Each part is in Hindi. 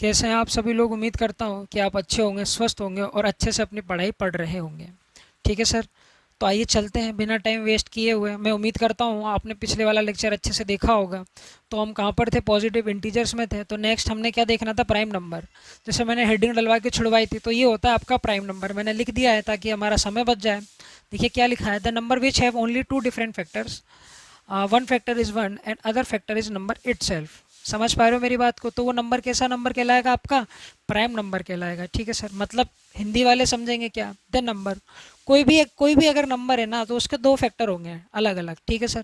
कैसे हैं आप सभी लोग। उम्मीद करता हूँ कि आप अच्छे होंगे, स्वस्थ होंगे और अच्छे से अपनी पढ़ाई पढ़ रहे होंगे। ठीक है सर, तो आइए चलते हैं बिना टाइम वेस्ट किए हुए। मैं उम्मीद करता हूँ आपने पिछले वाला लेक्चर अच्छे से देखा होगा। तो हम कहाँ पर थे? पॉजिटिव इंटीजर्स में थे। तो नेक्स्ट हमने क्या देखना था? Prime number. जैसे मैंने हेडिंग डलवा के छुड़वाई थी, तो ये होता है आपका प्राइम नंबर। मैंने लिख दिया है ताकि हमारा समय बच जाए। देखिए क्या लिखा है, the number which have only two different factors, one factor is one and other factor is number itself. समझ पा रहे हो मेरी बात को? तो वो नंबर कैसा नंबर कहलाएगा? आपका प्राइम नंबर कहलाएगा। ठीक है सर, मतलब हिंदी वाले समझेंगे क्या? द नंबर, कोई भी अगर नंबर है ना, तो उसके दो फैक्टर होंगे अलग अलग। ठीक है सर,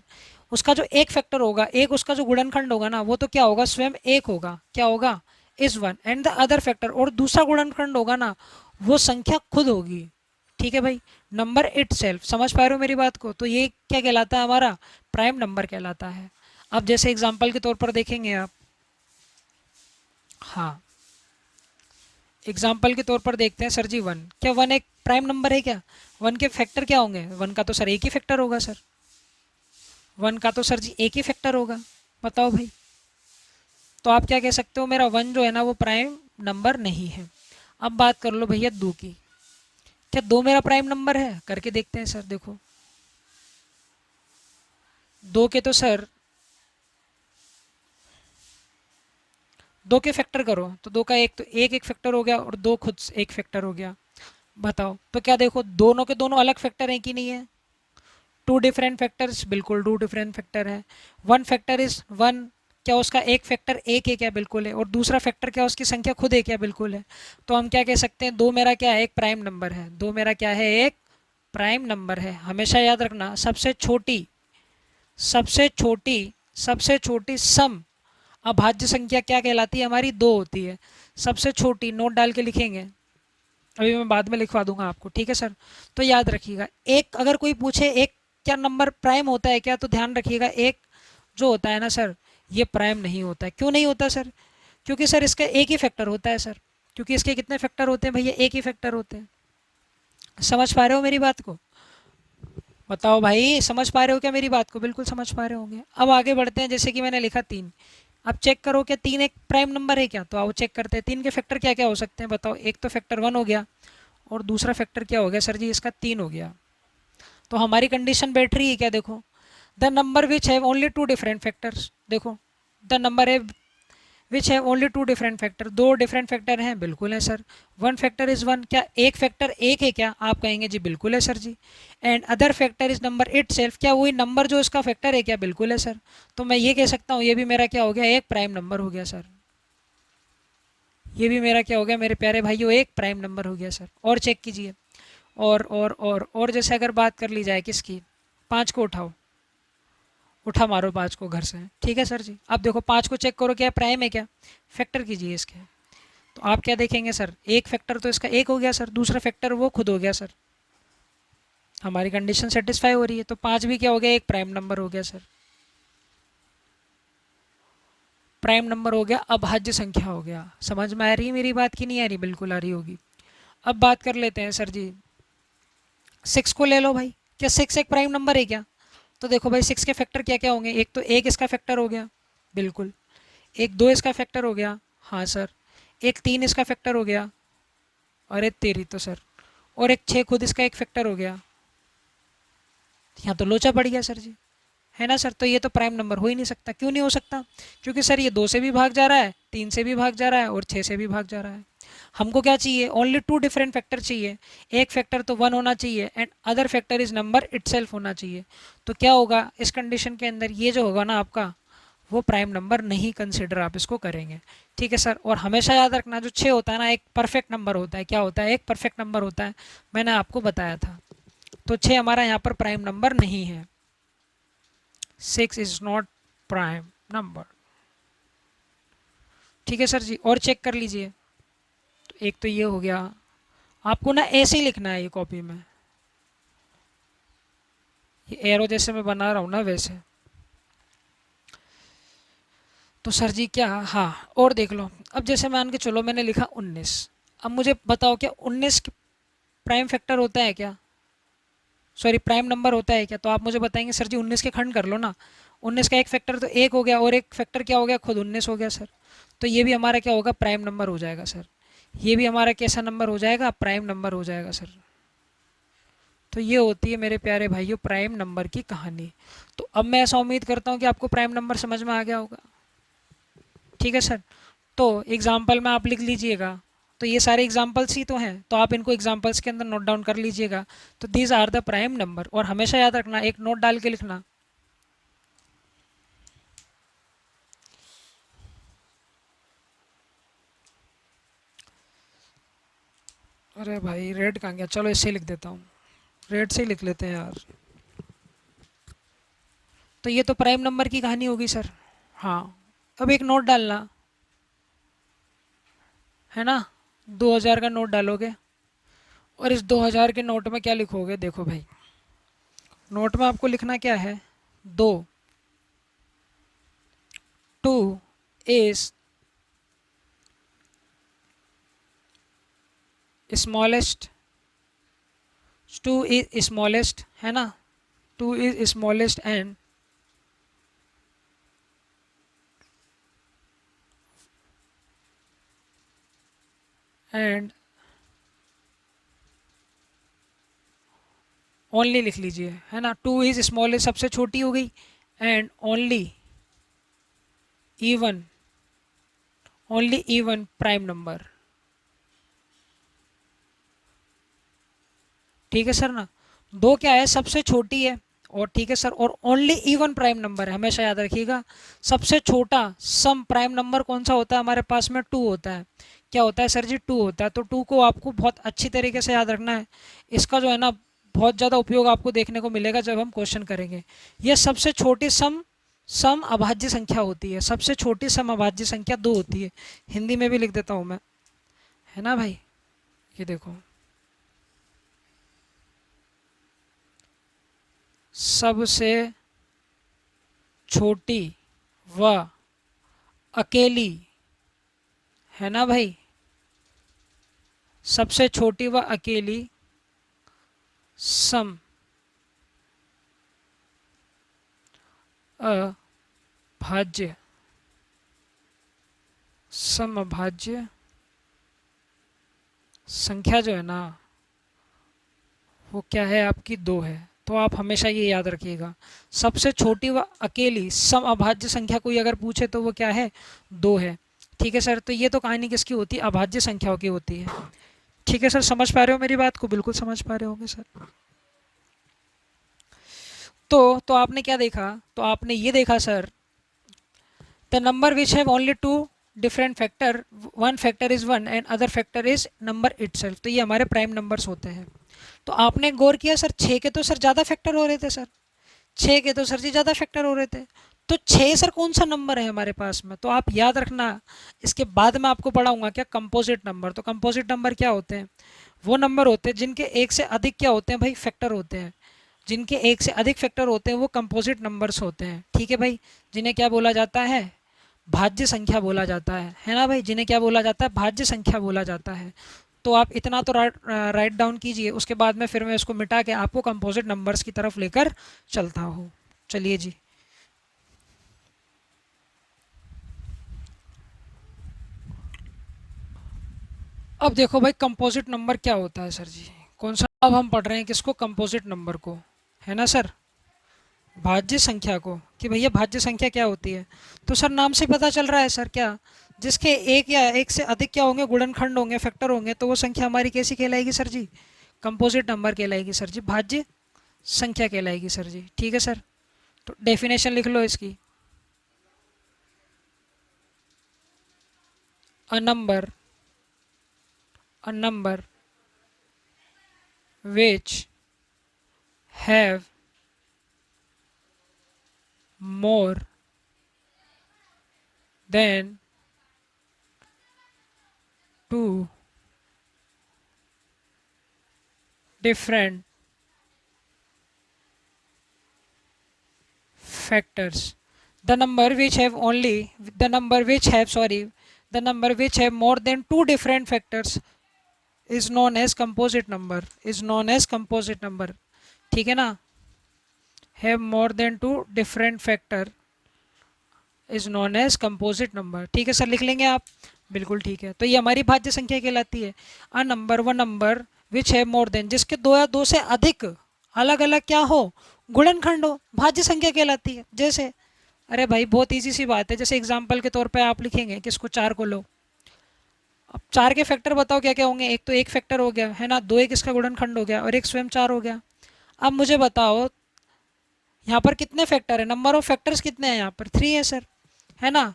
उसका जो एक फैक्टर होगा, एक उसका जो गुणनखंड होगा ना, वो तो क्या होगा? स्वयं एक होगा। क्या होगा? Is one and the other factor, और दूसरा गुणनखंड होगा ना, वो संख्या खुद होगी। ठीक है भाई, नंबर इट सेल्फ। समझ पा रहे हो मेरी बात को? तो ये क्या कहलाता है? हमारा प्राइम नंबर कहलाता है। अब जैसे एग्जाम्पल के तौर पर देखेंगे आप, हाँ, एग्जाम्पल के तौर पर देखते हैं सर जी, वन। क्या वन एक प्राइम नंबर है क्या? वन के फैक्टर क्या होंगे? वन का तो सर एक ही फैक्टर होगा सर। वन का तो सर जी एक ही फैक्टर होगा। बताओ भाई। तो आप क्या कह सकते हो? मेरा वन जो है ना, वो प्राइम नंबर नहीं है। अब बात कर लो भैया दो की। क्या दो मेरा प्राइम नंबर है? करके देखते हैं सर। देखो, दो के तो सर, दो के फैक्टर करो तो दो का एक तो एक एक फैक्टर हो गया, और दो खुद से एक फैक्टर हो गया। बताओ तो क्या, देखो दोनों के दोनों अलग फैक्टर हैं कि नहीं है? टू डिफरेंट फैक्टर्स, बिल्कुल टू डिफरेंट फैक्टर है। वन फैक्टर इज वन, क्या उसका एक फैक्टर एक है? क्या बिल्कुल है। और दूसरा फैक्टर क्या, उसकी संख्या खुद है? क्या बिल्कुल है। तो हम क्या कह सकते हैं? दो मेरा क्या है? एक प्राइम नंबर है। दो मेरा क्या है? एक प्राइम नंबर है। हमेशा याद रखना, सबसे छोटी सबसे छोटी सम अभाज्य संख्या क्या कहलाती है? हमारी दो होती है। सबसे छोटी, नोट डाल के लिखेंगे, अभी मैं बाद में लिखवा दूंगा आपको। ठीक है सर, तो याद रखिएगा, एक अगर कोई पूछे एक क्या नंबर प्राइम होता है क्या, तो ध्यान रखिएगा एक जो होता है ना सर, ये प्राइम नहीं होता है। क्यों नहीं होता सर? क्योंकि सर इसका एक ही फैक्टर होता है सर। क्योंकि इसके कितने फैक्टर होते हैं भैया? एक ही फैक्टर होते हैं। समझ पा रहे हो मेरी बात को? बताओ भाई, समझ पा रहे हो क्या मेरी बात को? बिल्कुल समझ पा रहे होंगे। अब आगे बढ़ते हैं। जैसे कि मैंने लिखा तीन। अब चेक करो, क्या तीन एक प्राइम नंबर है क्या? तो आओ चेक करते हैं तीन के फैक्टर क्या क्या हो सकते हैं। बताओ, एक तो फैक्टर वन हो गया, और दूसरा फैक्टर क्या हो गया सर जी? इसका तीन हो गया। तो हमारी कंडीशन बैठ रही है क्या? देखो, the number which have only two different factors. देखो, द नंबर है which have only two different factor, दो डिफरेंट फैक्टर हैं। बिल्कुल है sir. One factor is one, क्या एक फैक्टर एक है क्या? आप कहेंगे जी बिल्कुल है सर जी। And other factor is number itself, क्या वही नंबर जो इसका फैक्टर है? क्या बिल्कुल है सर। तो मैं ये कह सकता हूँ, ये भी मेरा क्या हो गया? एक प्राइम नंबर हो गया सर। ये भी मेरा क्या हो गया मेरे प्यारे भाइयों? एक प्राइम नंबर हो गया सर। और चेक कीजिए, और जैसे अगर बात कर ली जाए किसकी, पाँच को उठाओ, उठा मारो पाँच को घर से। ठीक है सर जी। अब देखो पाँच को चेक करो, क्या प्राइम है क्या? फैक्टर कीजिए इसके। तो आप क्या देखेंगे सर? एक फैक्टर तो इसका एक हो गया सर, दूसरा फैक्टर वो खुद हो गया सर। हमारी कंडीशन सेटिस्फाई हो रही है। तो पाँच भी क्या हो गया? एक प्राइम नंबर हो गया सर। प्राइम नंबर हो गया, अभाज्य संख्या हो गया। समझ में आ रही है मेरी बात की नहीं आ रही? बिल्कुल आ रही होगी। अब बात कर लेते हैं सर जी, सिक्स को ले लो भाई। क्या सिक्स एक प्राइम नंबर है क्या? तो देखो भाई, सिक्स के फैक्टर क्या क्या होंगे? एक तो एक इसका फैक्टर हो गया, बिल्कुल। एक दो इसका फैक्टर हो गया, हाँ सर। एक तीन इसका फैक्टर हो गया, अरे तेरी तो सर। और एक छः खुद इसका एक फैक्टर हो गया। यहाँ तो लोचा पड़ गया सर जी, है ना सर। तो ये तो प्राइम नंबर हो ही नहीं सकता। क्यों नहीं हो सकता? क्योंकि सर ये दो से भी भाग जा रहा है, तीन से भी भाग जा रहा है, और छः से भी भाग जा रहा है। हमको क्या चाहिए? ओनली टू डिफरेंट फैक्टर चाहिए। एक फैक्टर तो वन होना चाहिए, and other factor is number itself होना चाहिए। तो क्या होगा इस कंडीशन के अंदर? ये जो होगा ना आपका, वो प्राइम नंबर नहीं कंसिडर आप इसको करेंगे। ठीक है सर। और हमेशा याद रखना, जो छः होता है ना, एक परफेक्ट नंबर होता है। क्या होता है? एक परफेक्ट नंबर होता है। मैंने आपको बताया था। तो छः हमारा यहाँ पर प्राइम नंबर नहीं है। Six is not prime number. ठीक है सर जी। और चेक कर लीजिए। तो एक तो ये हो गया। आपको ना ऐसे ही लिखना है ये कॉपी में, ये एरो जैसे मैं बना रहा हूँ ना वैसे। तो सर जी क्या, हाँ, और देख लो। अब जैसे मान के चलो मैंने लिखा 19। अब मुझे बताओ, क्या 19 प्राइम फैक्टर होता है क्या? सॉरी, प्राइम नंबर होता है क्या? तो आप मुझे बताएंगे सर जी 19 के खंड कर लो ना। 19 का एक फैक्टर तो एक हो गया, और एक फैक्टर क्या हो गया? खुद 19 हो गया सर। तो ये भी हमारा क्या होगा, प्राइम नंबर हो जाएगा सर। ये भी हमारा कैसा नंबर हो जाएगा, प्राइम नंबर हो जाएगा सर। तो ये होती है मेरे प्यारे भाइयों प्राइम नंबर की कहानी। तो अब मैं ऐसा उम्मीद करता हूँ कि आपको प्राइम नंबर समझ में आ गया होगा। ठीक है सर। तो एग्जाम्पल में आप लिख लीजिएगा। तो ये सारे एग्जाम्पल्स ही तो हैं, तो आप इनको एग्जाम्पल्स के अंदर नोट डाउन कर लीजिएगा। तो these are the prime number, और हमेशा याद रखना, एक नोट डाल के लिखना। अरे भाई रेड कहाँ गया, चलो इससे लिख देता हूँ, रेड से ही लिख लेते हैं यार। तो ये तो प्राइम नंबर की कहानी होगी सर। हाँ, अब एक नोट डालना है ना, 2000 का नोट डालोगे, और इस 2000 के नोट में क्या लिखोगे, देखो भाई, नोट में आपको लिखना क्या है, दो, two is smallest, two is smallest है ना, two is smallest and only लिख लीजिए, है ना, टू इज स्मॉलेस्ट सबसे छोटी हो गई, and even only even prime number. ठीक है सर ना, दो क्या है, सबसे छोटी है, और ठीक है सर, और ओनली इवन प्राइम नंबर है, हमेशा याद रखिएगा। सबसे छोटा सम प्राइम नंबर कौन सा होता है हमारे पास में, टू होता है। क्या होता है सर जी, टू होता है। तो टू को आपको बहुत अच्छी तरीके से याद रखना है। इसका जो है ना बहुत ज़्यादा उपयोग आपको देखने को मिलेगा जब हम क्वेश्चन करेंगे। यह सबसे छोटी सम सम अभाज्य संख्या होती है, सबसे छोटी सम अभाज्य संख्या दो होती है। हिंदी में भी लिख देता हूँ मैं, है ना भाई, ये देखो, सबसे छोटी व अकेली, है ना भाई, सबसे छोटी व अकेली सम अभाज्य समभाज्य संख्या जो है ना वो क्या है आपकी, दो है। तो आप हमेशा ये याद रखिएगा, सबसे छोटी व अकेली सम अभाज्य संख्या कोई अगर पूछे तो वो क्या है, दो है। ठीक है सर, तो ये तो कहानी किसकी होती है, अभाज्य संख्याओं की होती है। ठीक है सर, समझ पा रहे हो मेरी बात को, बिल्कुल समझ पा रहे होंगे सर। तो आपने क्या देखा, तो आपने ये देखा sir, the number which have only two different factor, one factor is one and other factor is number itself, तो ये हमारे प्राइम नंबर्स होते हैं। तो आपने गौर किया सर, छः के तो सर ज़्यादा फैक्टर हो रहे थे सर, छः के तो सर जी ज़्यादा फैक्टर हो रहे थे। तो छः सर कौन सा नंबर है हमारे पास में, तो आप याद रखना, इसके बाद मैं आपको पढ़ाऊंगा क्या, कंपोजिट नंबर। तो कंपोजिट नंबर क्या होते हैं, वो नंबर होते हैं जिनके एक से अधिक क्या होते हैं भाई, फैक्टर होते हैं। जिनके एक से अधिक फैक्टर होते हैं वो कंपोजिट नंबर्स होते हैं। ठीक है भाई, जिन्हें क्या बोला जाता है, भाज्य संख्या बोला जाता है ना भाई, जिन्हें क्या बोला जाता है, भाज्य संख्या बोला जाता है। तो आप इतना तो राइट डाउन कीजिए, उसके बाद में फिर मैं इसको मिटा के आपको कंपोजिट नंबर्स की तरफ लेकर चलता हूँ। चलिए जी, अब देखो भाई कंपोजिट नंबर क्या होता है सर जी, कौन सा, अब हम पढ़ रहे हैं किसको, कंपोजिट नंबर को, है ना सर, भाज्य संख्या को, कि भैया भाज्य संख्या क्या होती है। तो सर नाम से पता चल रहा है सर, क्या, जिसके एक या एक से अधिक क्या होंगे, गुणनखंड होंगे, फैक्टर होंगे, तो वो संख्या हमारी कैसी कहलाएगी सर जी, कंपोजिट नंबर कहलाएगी सर जी, भाज्य संख्या कहलाएगी सर जी। ठीक है सर, तो डेफिनेशन लिख लो इसकी, a number, a number which have more than two different factors. The number which have more than two different factors is known as composite number, is known as composite number। ठीक है ना, have more than two different factor is known as composite number. ठीक है सर, लिख लेंगे आप, बिल्कुल ठीक है। तो ये हमारी भाज्य संख्या कहलाती है। अ नंबर व नंबर विच है मोर देन, जिसके दो या दो से अधिक अलग अलग क्या हो, गुणनखंड हो, भाज्य संख्या कहलाती है। जैसे, अरे भाई बहुत इजी सी बात है, जैसे एग्जाम्पल के तौर पे आप लिखेंगे कि इसको 4 को लो। अब 4 के फैक्टर बताओ क्या क्या होंगे। एक तो एक फैक्टर हो गया है ना, दो एक इसका गुणनखंड हो गया, और एक स्वयं 4 हो गया। अब मुझे बताओ यहाँ पर कितने फैक्टर है, नंबर ऑफ फैक्टर्स कितने हैं यहाँ पर, 3 है सर, है ना।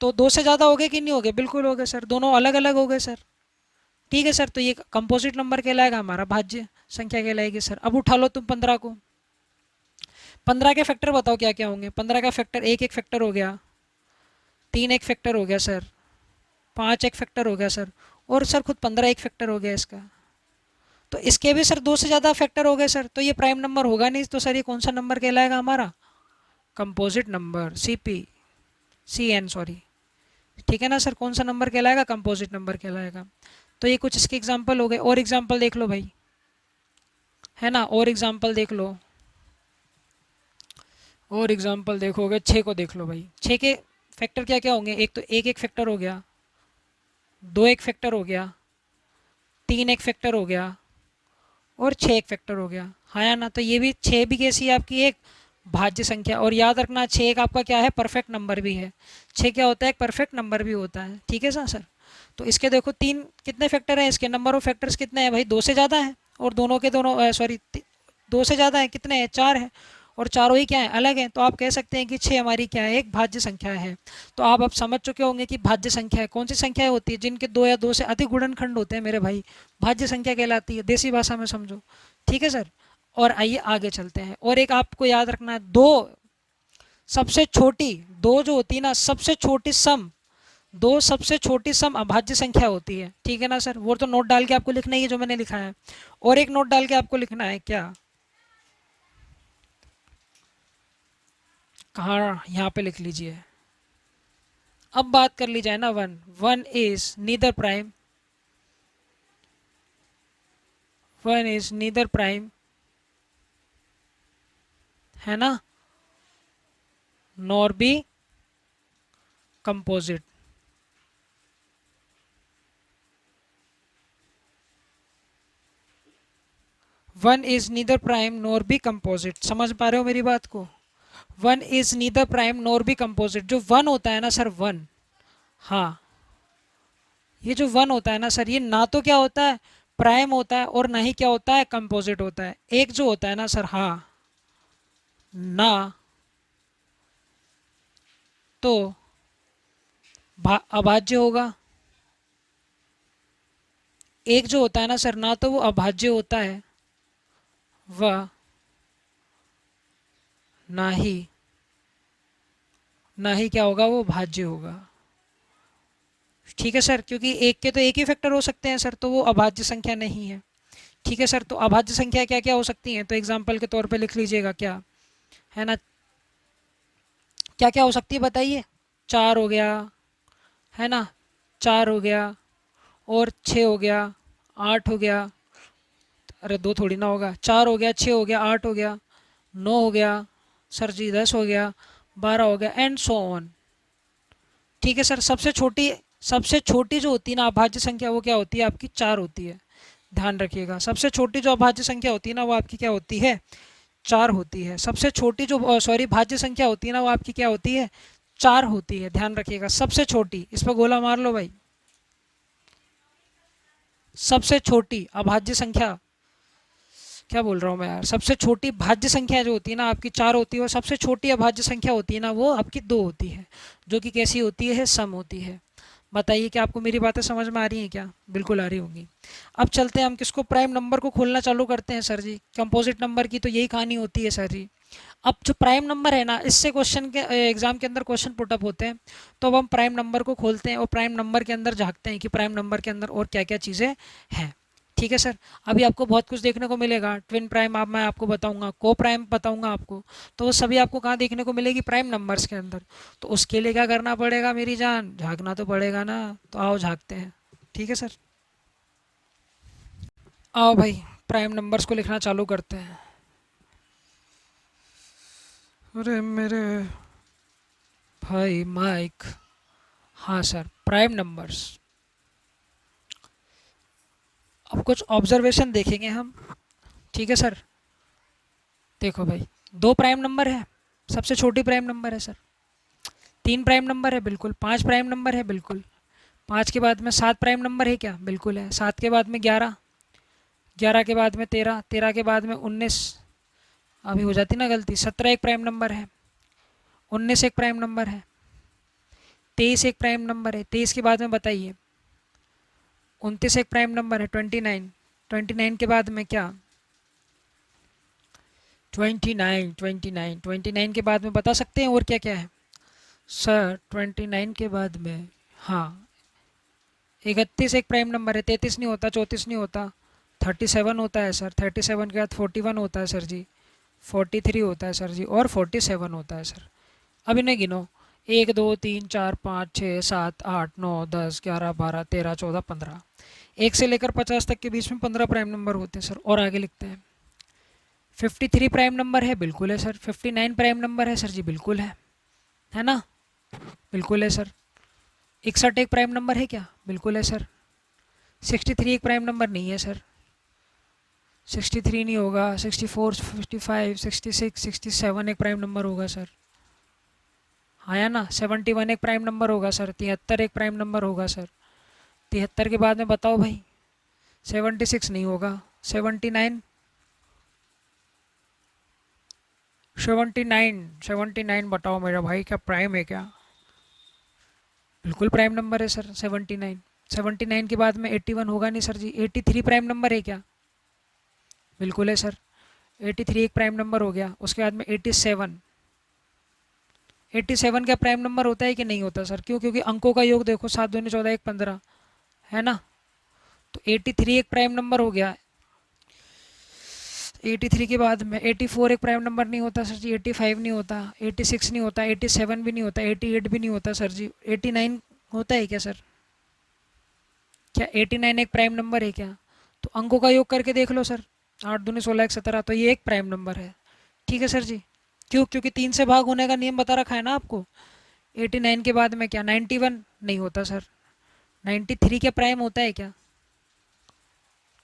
तो दो से ज़्यादा हो गए कि नहीं हो गए, बिल्कुल हो गए सर, दोनों अलग अलग हो गए सर। ठीक है सर, तो ये कंपोजिट नंबर कहलाएगा, हमारा भाज्य संख्या कहलाएगी सर। अब उठा लो तुम 15 को, 15 के फैक्टर बताओ क्या क्या होंगे। 15 का फैक्टर एक एक फैक्टर हो गया, 3 एक फैक्टर हो गया सर, 5 एक फैक्टर हो गया सर, और सर खुद 15 एक फैक्टर हो गया इसका। तो इसके भी सर दो से ज़्यादा फैक्टर हो गए सर, तो ये प्राइम नंबर होगा नहीं। तो सर ये कौन सा नंबर कहलाएगा हमारा, कंपोजिट नंबर, CN सॉरी। ठीक है ना सर, कौन सा नंबर कहलाएगा, कंपोजिट नंबर कहलाएगा। तो ये कुछ इसके एग्जाम्पल हो गए। और एग्जाम्पल देख लो भाई, है ना, और एग्जाम्पल देख लो, और एग्जाम्पल देखोगे 6 को देख लो भाई। 6 के फैक्टर क्या क्या होंगे। एक तो एक एक फैक्टर हो गया, दो एक फैक्टर हो गया, 3 एक फैक्टर हो गया, और 6 एक फैक्टर हो गया। हाँ या ना, तो ये भी 6 भी कैसी है आपकी, एक भाज्य संख्या। और याद रखना 6 एक आपका क्या है, परफेक्ट नंबर भी है। 6 क्या होता है, एक परफेक्ट नंबर भी होता है। ठीक है सर। तो इसके देखो 3 कितने फैक्टर हैं, इसके नंबर ऑफ फैक्टर्स कितने हैं भाई, दो से ज़्यादा है, और दोनों के दोनों सॉरी दो से ज़्यादा है, कितने हैं, 4 है, और चारों ही क्या है, अलग हैं। तो आप कह सकते हैं कि 6 हमारी क्या है, एक भाज्य संख्या है। तो आप अब समझ चुके होंगे कि भाज्य संख्या है कौन सी संख्या होती है, जिनके दो या दो से अधिक गुणनखंड होते हैं मेरे भाई, भाज्य संख्या कहलाती है, देसी भाषा में समझो। ठीक है सर। और आइए आगे चलते हैं। और एक आपको याद रखना है, दो सबसे छोटी, दो जो होती है ना सबसे छोटी सम, दो सबसे छोटी सम अभाज्य संख्या होती है। ठीक है ना सर, वो तो नोट डाल के आपको लिखना ही है जो मैंने लिखा है। और एक नोट डाल के आपको लिखना है क्या, कहाँ, यहाँ पे लिख लीजिए। अब बात कर ली जाए ना, one, one is neither prime, one is neither prime, है ना, nor be composite. One is neither prime nor be composite, समझ पा रहे हो मेरी बात को। One is neither prime nor be composite, जो वन होता है ना सर, वन, हाँ, ये जो वन होता है ना सर, ये ना तो क्या होता है, प्राइम होता है, और ना ही क्या होता है, कंपोजिट होता है। एक जो होता है ना सर, हाँ, ना तो अभाज्य होगा, एक जो होता है ना सर, ना तो वो अभाज्य होता है, वह ना ही, ना ही क्या होगा, वो भाज्य होगा। ठीक है सर, क्योंकि एक के तो एक ही फैक्टर हो सकते हैं सर, तो वो अभाज्य संख्या नहीं है। ठीक है सर, तो अभाज्य संख्या क्या क्या हो सकती हैं, तो एग्जाम्पल के तौर पे लिख लीजिएगा क्या, है ना, क्या क्या हो सकती है बताइए। 4 हो गया, है ना, 4 हो गया, और 6 हो गया, 8 हो गया, अरे दो थोड़ी ना होगा, 4 हो गया, 6 हो गया, 8 हो गया, 9 हो गया, सर जी 10 हो गया, 12 हो गया, एंड सो ऑन। ठीक है सर, सबसे छोटी जो होती है ना अभाज्य संख्या, वो क्या होती है आपकी, 4 होती है। ध्यान रखिएगा, सबसे छोटी जो अभाज्य संख्या होती है ना, वो आपकी क्या होती है, 4 होती है। सबसे छोटी जो सॉरी भाज्य संख्या होती है ना, वो आपकी क्या होती है, 4 होती है। ध्यान रखिएगा, सबसे छोटी, इस पर गोला मार लो भाई। सबसे छोटी अभाज्य संख्या, क्या बोल रहा हूँ मैं यार, सबसे छोटी भाज्य संख्या जो होती है ना आपकी 4 होती है, और सबसे छोटी अभाज्य संख्या होती है ना, वो आपकी 2 होती है, जो कि कैसी होती है, सम होती है। बताइए कि आपको मेरी बातें समझ में आ रही हैं क्या, बिल्कुल आ रही होंगी। अब चलते हैं हम किसको, प्राइम नंबर को खोलना चालू करते हैं सर जी। कंपोजिट नंबर की तो यही कहानी होती है सर जी। अब जो प्राइम नंबर है ना, इससे क्वेश्चन के एग्जाम के अंदर क्वेश्चन पुटअप होते हैं। तो अब हम प्राइम नंबर को खोलते हैं और प्राइम नंबर के अंदर झांकते हैं कि प्राइम नंबर के अंदर और क्या क्या चीज़ें हैं। ठीक है सर, अभी आपको बहुत कुछ देखने को मिलेगा। ट्विन प्राइम आप मैं आपको बताऊंगा, को प्राइम बताऊंगा आपको, तो वो सभी आपको कहाँ देखने को मिलेगी, प्राइम नंबर्स के अंदर। तो उसके लिए क्या करना पड़ेगा मेरी जान, झांकना तो पड़ेगा ना। तो आओ झांकते हैं। ठीक है सर, आओ भाई, प्राइम नंबर्स को लिखना चालू करते हैं। अरे मेरे भाई माइक। हाँ सर, प्राइम नंबर्स। अब कुछ ऑब्जर्वेशन देखेंगे हम, ठीक है सर। देखो भाई, दो प्राइम नंबर है, सबसे छोटी प्राइम नंबर है सर। तीन प्राइम नंबर है, बिल्कुल। पांच प्राइम नंबर है, बिल्कुल। पाँच के बाद में सात प्राइम नंबर है क्या? बिल्कुल है। सात के बाद में ग्यारह, ग्यारह के बाद में तेरह, तेरह के बाद में उन्नीस, अभी हो जाती ना गलती, सत्रह एक प्राइम नंबर है। उन्नीस एक प्राइम नंबर है। तेईस एक प्राइम नंबर है। तेईस के बाद में बताइए, उनतीस एक प्राइम नंबर है। ट्वेंटी नाइन, ट्वेंटी नाइन के बाद में क्या? Twenty nine, twenty nine, twenty nine के बाद में बता सकते हैं और क्या क्या है सर? ट्वेंटी नाइन के बाद में, हाँ, इकतीस एक प्राइम नंबर है। तैंतीस नहीं होता, चौंतीस नहीं होता, थर्टी सेवन होता है सर। थर्टी सेवन के बाद फोर्टी वन होता है सर जी, फोर्टी थ्री होता है सर जी, और फोर्टी सेवन होता है सर। अब इन्हें गिनो, एक दो तीन चार पाँच छः सात आठ नौ दस ग्यारह बारह तेरह चौदह पंद्रह। एक से लेकर पचास तक के बीच में 15 प्राइम नंबर होते हैं सर। और आगे लिखते हैं, 53 प्राइम नंबर है, बिल्कुल है सर। 59 प्राइम नंबर है सर जी, बिल्कुल है ना? बिल्कुल है सर। 61 एक प्राइम नंबर है क्या? बिल्कुल है सर। 63 एक प्राइम नंबर नहीं है सर। 63 नहीं होगा। 64, 55, 66, 67 एक प्राइम नंबर होगा सर। हाँ या ना? 71 एक प्राइम नंबर होगा सर। 73 एक प्राइम नंबर होगा सर। 73 के बाद में बताओ भाई, 76 नहीं होगा। 79, 79, 79 बताओ मेरा भाई, क्या प्राइम है क्या? बिल्कुल प्राइम नंबर है सर 79। 79 के बाद में 81 होगा नहीं सर जी। 83 प्राइम नंबर है क्या? बिल्कुल है सर। 83 एक प्राइम नंबर हो गया। उसके बाद में 87, 87 का प्राइम नंबर होता है कि नहीं होता सर? क्यों? क्योंकि अंकों का योग देखो, सात दूनी चौदह, एक पंद्रह, है ना? तो 83 एक प्राइम नंबर हो गया। 83 के बाद में 84 एक प्राइम नंबर नहीं होता सर जी। 85 नहीं होता, 86 नहीं होता, 87 भी नहीं होता, 88 भी नहीं होता सर जी। 89 होता है क्या सर? क्या 89 एक प्राइम नंबर है क्या? तो अंकों का योग करके देख लो सर, आठ दूनी सोलह, एक सत्रह, तो ये एक प्राइम नंबर है। ठीक है सर जी। क्यों? क्योंकि तीन से भाग होने का नियम बता रखा है ना आपको। 89 के बाद में क्या? 91 नहीं होता सर। 93 क्या प्राइम होता है क्या?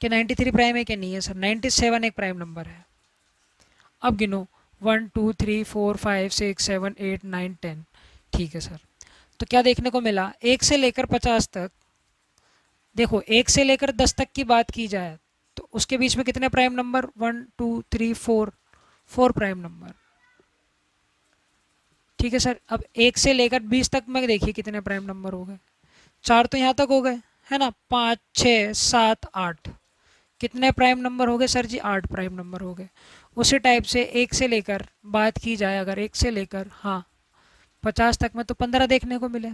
क्या 93 प्राइम है क्या? नहीं है सर। 97 एक प्राइम नंबर है। अब गिनो, one two three four five six seven eight nine ten. ठीक है सर। तो क्या देखने को मिला? एक से लेकर 50 तक, देखो एक से लेकर 10 तक की बात की जाए तो उसके बीच में कितने prime number? One two three four, four prime number. ठीक है सर। अब एक से लेकर 20 तक में देखिए कितने प्राइम नंबर हो गए। चार तो यहाँ तक हो गए, है ना? पाँच छः सात आठ, कितने प्राइम नंबर हो गए सर जी? आठ प्राइम नंबर हो गए। उसी टाइप से एक से लेकर बात की जाए, अगर एक से लेकर, हाँ, 50 तक में तो 15 देखने को मिले।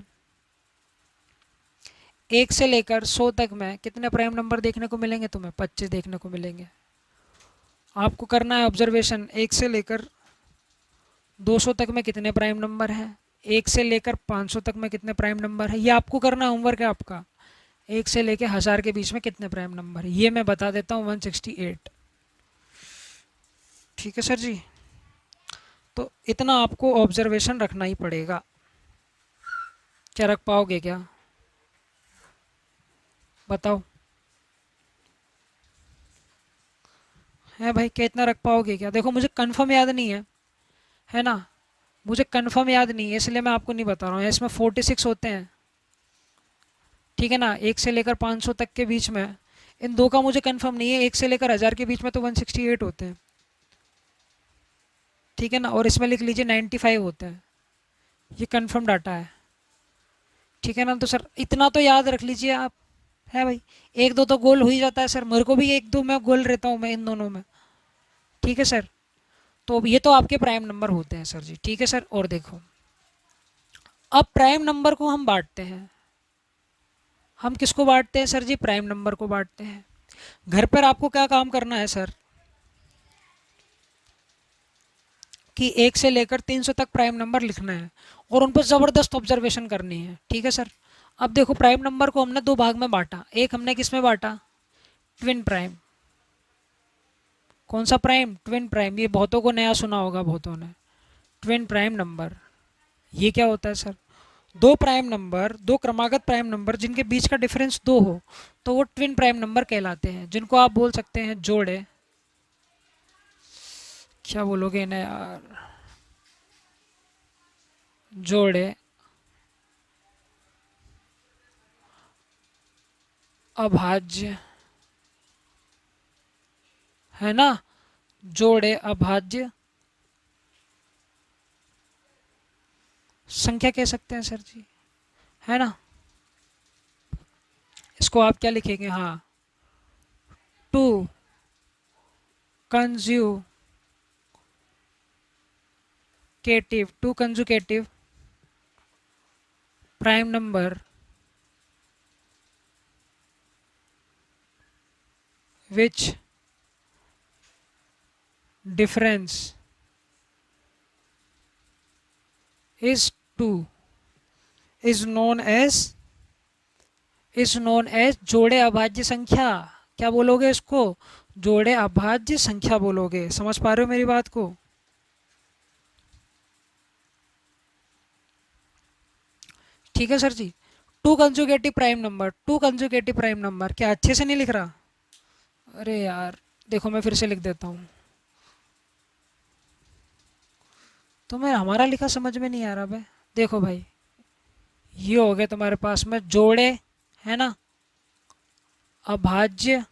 एक से लेकर 100 तक में कितने प्राइम नंबर देखने को मिलेंगे? तुम्हें 25 देखने को मिलेंगे। आपको करना है ऑब्जर्वेशन, एक से लेकर 200 तक में कितने प्राइम नंबर हैं, एक से लेकर 500 तक में कितने प्राइम नंबर है, ये आपको करना है, होमवर्क है आपका। एक से लेकर 1000 के बीच में कितने प्राइम नंबर है, ये मैं बता देता हूँ, 168। ठीक है सर जी। तो इतना आपको ऑब्जर्वेशन रखना ही पड़ेगा। क्या रख पाओगे क्या? बताओ। है भाई, क्या इतना रख पाओगे क्या? देखो मुझे कंफर्म याद नहीं है ना? मुझे कंफर्म याद नहीं है, इसलिए मैं आपको नहीं बता रहा हूँ। इसमें 46 होते हैं, ठीक है ना? एक से लेकर 500 तक के बीच में, इन दो का मुझे कंफर्म नहीं है। एक से लेकर 1000 के बीच में तो 168 होते हैं, ठीक है ना? और इसमें लिख लीजिए 95 होते हैं, ये कंफर्म डाटा है, ठीक है ना? तो सर इतना तो याद रख लीजिए आप, है भाई। एक दो तो गोल हो ही जाता है सर, मेरे को भी एक दो मैं गोल रहता हूँ मैं इन दोनों में। ठीक है सर। तो ये तो आपके प्राइम नंबर होते हैं सर जी। ठीक है सर। और देखो, अब प्राइम नंबर को हम बांटते हैं। हम किसको बांटते हैं सर जी? प्राइम नंबर को बांटते हैं। घर पर आपको क्या काम करना है सर, कि एक से लेकर 300 तक प्राइम नंबर लिखना है और उन पर ज़बरदस्त ऑब्जर्वेशन करनी है। ठीक है सर। अब देखो, प्राइम नंबर को हमने दो भाग में बांटा। एक हमने किस में बांटा? Twin prime. कौन सा प्राइम? Twin prime. ये बहुतों को नया सुना होगा, बहुतों ने। ट्विन प्राइम नंबर, ये क्या होता है सर? दो प्राइम नंबर, दो क्रमागत प्राइम नंबर जिनके बीच का डिफरेंस 2 हो तो वो ट्विन प्राइम नंबर कहलाते हैं, जिनको आप बोल सकते हैं जोड़े, क्या बोलोगे इन्हें यार, जोड़े अभाज्य, है ना, जोड़े अभाज्य संख्या कह सकते हैं सर जी, है ना। इसको आप क्या लिखेंगे? हाँ, two conjugative prime number which difference is 2 is known as जोड़े अभाज्य संख्या। क्या बोलोगे इसको? जोड़े अभाज्य संख्या बोलोगे। समझ पा रहे हो मेरी बात को? ठीक है सर जी। टू कंजुगेटिव प्राइम नंबर क्या अच्छे से नहीं लिख रहा? अरे यार देखो मैं फिर से लिख देता हूँ, तुम्हें हमारा लिखा समझ में नहीं आ रहा भाई। देखो भाई, ये हो गए तुम्हारे पास में जोड़े, है ना, अभाज्य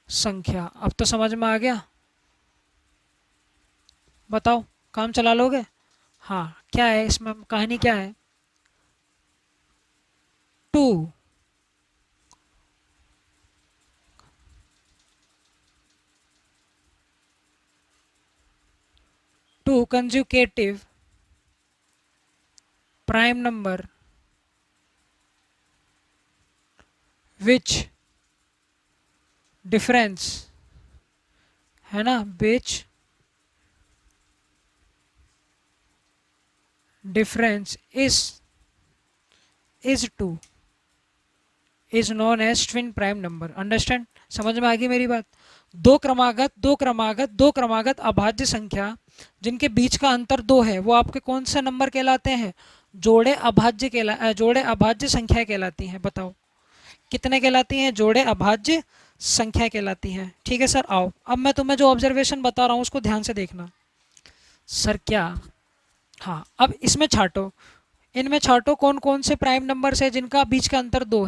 संख्या। अब तो समझ में आ गया? बताओ, काम चला लोगे? हाँ, क्या है इसमें कहानी, क्या है? Two two conjugative prime number which difference, है ना, which difference is two is known as twin prime number. Understand? समझ में आ गई मेरी बात? दो क्रमागत अभाज्य संख्या जिनके बीच का अंतर 2 है वो आपके कौन से नंबर कहलाते हैं? जोड़े अभाज्य संख्या कहलाती हैं। बताओ कितने कहलाती हैं? जोड़े अभाज्य संख्या कहलाती हैं। ठीक है सर। आओ अब मैं तुम्हें जो ऑब्जर्वेशन बता रहा हूँ उसको ध्यान से देखना। सर क्या? हाँ, अब इसमें छाटो, इनमें छाटो कौन कौन से प्राइम नंबर्स है जिनका बीच का अंतर 2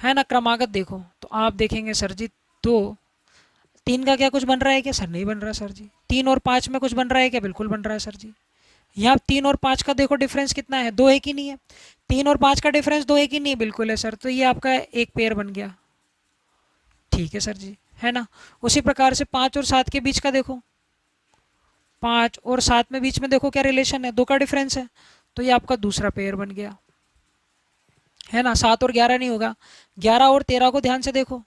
है ना, क्रमागत देखो तो आप देखेंगे सर जी, 2 3 का क्या कुछ बन रहा है क्या? सर नहीं बन रहा सर जी। 3 और 5 में कुछ बन रहा है क्या? बिल्कुल बन रहा है सर जी। यहाँ 3 और 5 का देखो डिफरेंस कितना है? 2 है कि नहीं है? 3 और 5 का डिफरेंस 2 है कि नहीं? बिल्कुल है सर। तो ये आपका एक पेयर बन गया। ठीक है सर जी, है ना। उसी प्रकार से 5 और 7 के बीच का देखो, 5 और 7 में बीच में देखो क्या रिलेशन है? 2 का डिफरेंस है, तो ये आपका दूसरा पेयर बन गया, है ना। 7 और 11 नहीं होगा, 11 और 13 को ध्यान से देखो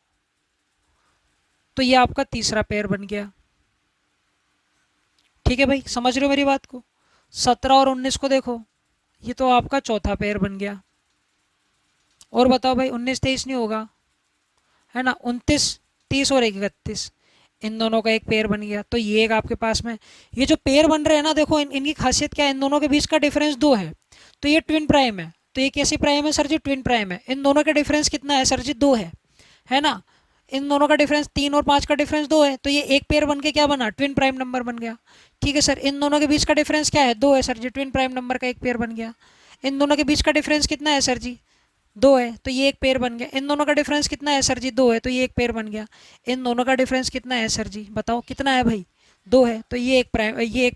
तो ये आपका तीसरा पेयर बन गया। ठीक है भाई, समझ रहे हो मेरी बात को? 17 और 19 को देखो, ये तो आपका चौथा पेयर बन गया। और बताओ भाई, 19 23 नहीं होगा, है ना। 29 30 और 31, इन दोनों का एक पेयर बन गया। तो ये एक आपके पास में, ये जो पेयर बन रहे हैं ना, देखो इनकी खासियत क्या है? इन दोनों के बीच का डिफरेंस 2 है, तो ये ट्विन प्राइम है। तो ये कैसी प्राइम है सर जी? ट्विन प्राइम है। इन दोनों का डिफरेंस कितना है सर जी? 2 है ना। इन दोनों का डिफरेंस 3 और 5 का डिफरेंस 2 है, तो ये एक पेयर बन के क्या बना? ट्विन प्राइम नंबर बन गया। ठीक है सर। इन दोनों के बीच का डिफरेंस क्या है? 2 है सर जी, ट्विन प्राइम नंबर का एक पेयर बन गया। इन दोनों के बीच का डिफरेंस कितना है सर जी? 2 है, तो ये एक पेयर बन गया। इन दोनों का डिफरेंस कितना है सर जी? 2 है, तो ये एक पेयर बन गया। इन दोनों का डिफरेंस कितना है सर जी? बताओ कितना है भाई? 2 है, तो ये एक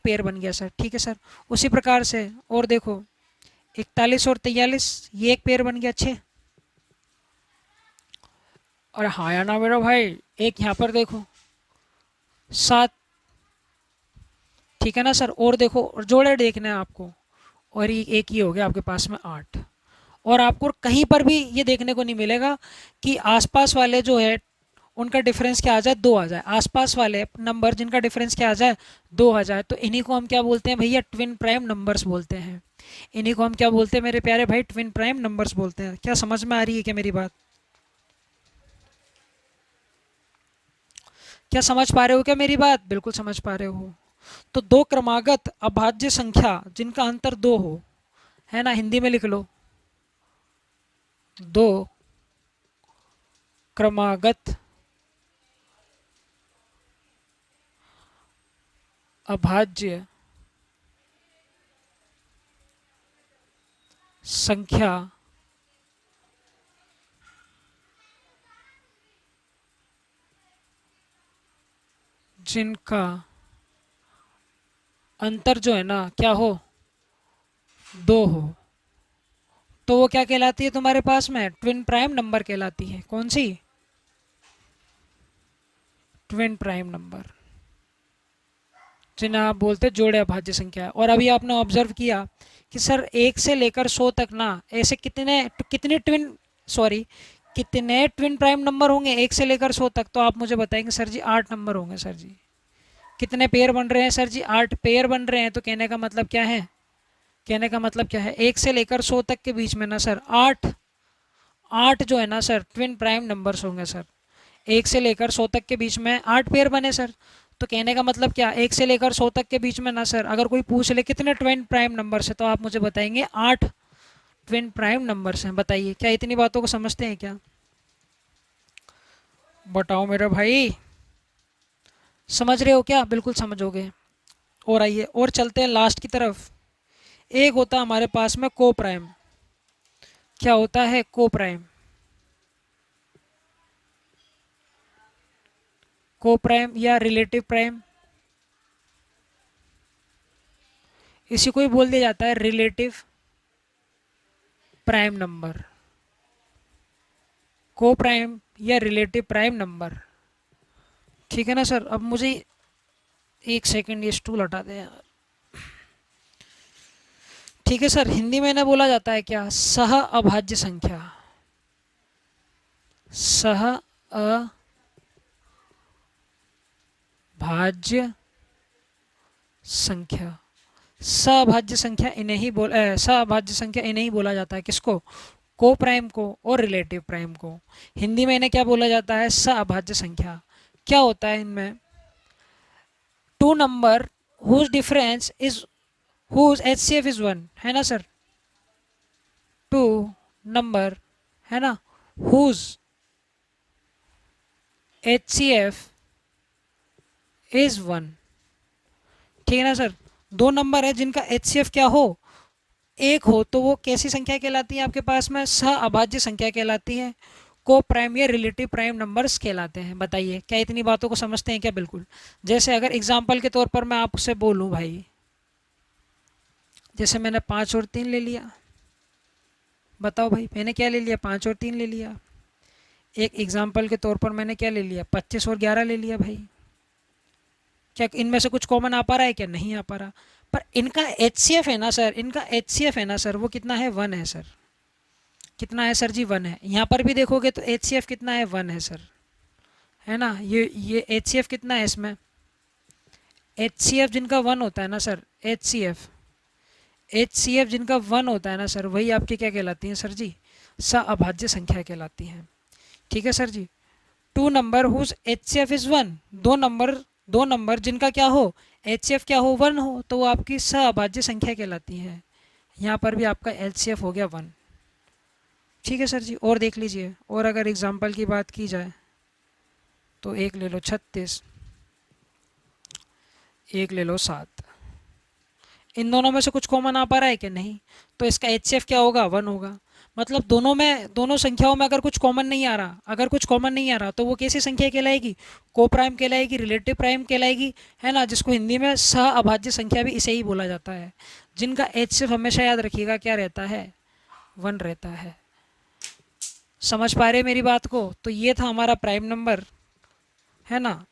पेयर बन गया सर। ठीक है सर। उसी प्रकार से और देखो, 41 और 43, ये एक पेयर बन गया, 6। और हाँ या ना मेरा भाई, एक यहाँ पर देखो 7। ठीक है ना सर। और देखो, और जोड़े देखना है आपको, और एक ही हो गया आपके पास में 8। और आपको कहीं पर भी ये देखने को नहीं मिलेगा कि आसपास वाले जो है उनका डिफरेंस क्या आ जाए? 2 आ जाए। आसपास वाले नंबर जिनका डिफरेंस क्या आ जाए? 2 आ जाए, तो इन्हीं को हम क्या बोलते हैं भैया? ट्विन प्राइम नंबर्स बोलते हैं। इन्हीं को हम क्या बोलते हैं मेरे प्यारे भाई? ट्विन प्राइम नंबर्स बोलते हैं। क्या समझ में आ रही है क्या मेरी बात? क्या समझ पा रहे हो क्या मेरी बात? बिल्कुल समझ पा रहे हो। तो दो क्रमागत अभाज्य संख्या जिनका अंतर दो हो, है ना, हिंदी में लिख लो, दो क्रमागत अभाज्य संख्या जिनका अंतर जो है ना क्या हो, दो हो, तो वो क्या कहलाती है तुम्हारे पास में? ट्विन प्राइम नंबर कहलाती है। कौन सी? ट्विन प्राइम नंबर, जिन्हें आप बोलते हैं जोड़े अभाज्य संख्या। और अभी आपने ऑब्जर्व किया कि सर 1 से लेकर 100 तक ना ऐसे कितने कितने ट्विन, सॉरी, कितने ट्विन प्राइम नंबर होंगे 1 से लेकर 100 तक? तो आप मुझे बताएंगे सर जी 8 नंबर होंगे सर जी। कितने पेयर बन रहे हैं सर जी? 8 पेयर बन रहे हैं। तो कहने का मतलब क्या है? कहने का मतलब क्या है? 1 से लेकर 100 तक के बीच में ना सर आठ, आठ जो है ना सर ट्विन प्राइम नंबर्स होंगे सर। 1 से लेकर 100 तक के बीच में 8 पेयर बने सर। तो कहने का मतलब क्या, 1 से लेकर 100 तक के बीच में ना सर अगर कोई पूछ ले कितने ट्विन प्राइम नंबर्स है, तो आप मुझे बताएंगे 8 ट्विन प्राइम नंबर्स हैं। बताइए क्या इतनी बातों को समझते हैं क्या? बताओ मेरे भाई, समझ रहे हो क्या? बिल्कुल समझोगे। और आइए और चलते हैं लास्ट की तरफ। एक होता है हमारे पास में को प्राइम। क्या होता है? को प्राइम। को प्राइम या रिलेटिव प्राइम, इसी को ही बोल दिया जाता है रिलेटिव प्राइम नंबर। को प्राइम या रिलेटिव प्राइम नंबर, ठीक है ना सर? अब मुझे एक सेकंड ये स्टूल हटा दें यार। ठीक है सर, हिंदी में इन्हें बोला जाता है क्या? सह अभाज्य संख्या। सह अभाज्य संख्या। सभाज्य संख्या इन्हें ही सभाज्य संख्या इन्हें ही बोला जाता है। किसको? को प्राइम को और रिलेटिव प्राइम को। हिंदी में इन्हें क्या बोला जाता है? सभाज्य संख्या। क्या होता है इनमें? Two number whose difference is, whose HCF is one, है ना सर? टू नंबर, है ना, हुज एचसीएफ इज वन, ठीक है ना सर? दो नंबर है जिनका एचसीएफ क्या हो? एक हो, तो वो कैसी संख्या कहलाती है आपके पास में? सह अभाज्य संख्या कहलाती है। को प्राइम या रिलेटिव प्राइम नंबर्स कहलाते हैं। बताइए क्या इतनी बातों को समझते हैं क्या? बिल्कुल। जैसे अगर एग्जाम्पल के तौर पर मैं आपसे बोलूँ भाई, जैसे मैंने 5 और 3 ले लिया। बताओ भाई, मैंने क्या ले लिया? 5 और 3 ले लिया। एक एग्जाम्पल के तौर पर मैंने क्या ले लिया? 25 और 11 ले लिया भाई। क्या इनमें से कुछ कॉमन आ पा रहा है क्या? नहीं आ पा रहा। पर इनका एचसीएफ है ना सर, इनका एचसीएफ है ना सर, वो कितना है? 1 है सर। कितना है सर जी? 1 है। यहाँ पर भी देखोगे तो एचसीएफ कितना है? 1 है सर, है ना? ये एचसीएफ कितना है इसमें? एचसीएफ जिनका 1 होता है ना सर, एचसीएफ, एचसीएफ जिनका 1 होता है ना सर, वही आपकी क्या कहलाती हैं सर जी? अभाज्य संख्या कहलाती हैं। ठीक है सर जी। Two number whose HCF is 1, दो नंबर जिनका क्या हो? एचसीएफ क्या हो? 1 हो, तो वो आपकी अभाज्य संख्या कहलाती है। यहाँ पर भी आपका एचसीएफ हो गया 1। ठीक है सर जी। और देख लीजिए, और अगर एग्जाम्पल की बात की जाए तो एक ले लो 36, एक ले लो 7। इन दोनों में से कुछ कॉमन आ पा रहा है कि नहीं? तो इसका एचसीएफ क्या होगा? 1 होगा। मतलब दोनों में, दोनों संख्याओं में अगर कुछ कॉमन नहीं आ रहा, अगर कुछ कॉमन नहीं आ रहा, तो वो कैसी संख्या कहलाएगी? को प्राइम कहलाएगी, रिलेटिव प्राइम कहलाएगी, है ना? जिसको हिंदी में सह अभाज्य संख्या भी इसे ही बोला जाता है। जिनका एचसीएफ हमेशा याद रखिएगा क्या रहता है? 1 रहता है। समझ पा रहे मेरी बात को? तो ये था हमारा प्राइम नंबर, है ना,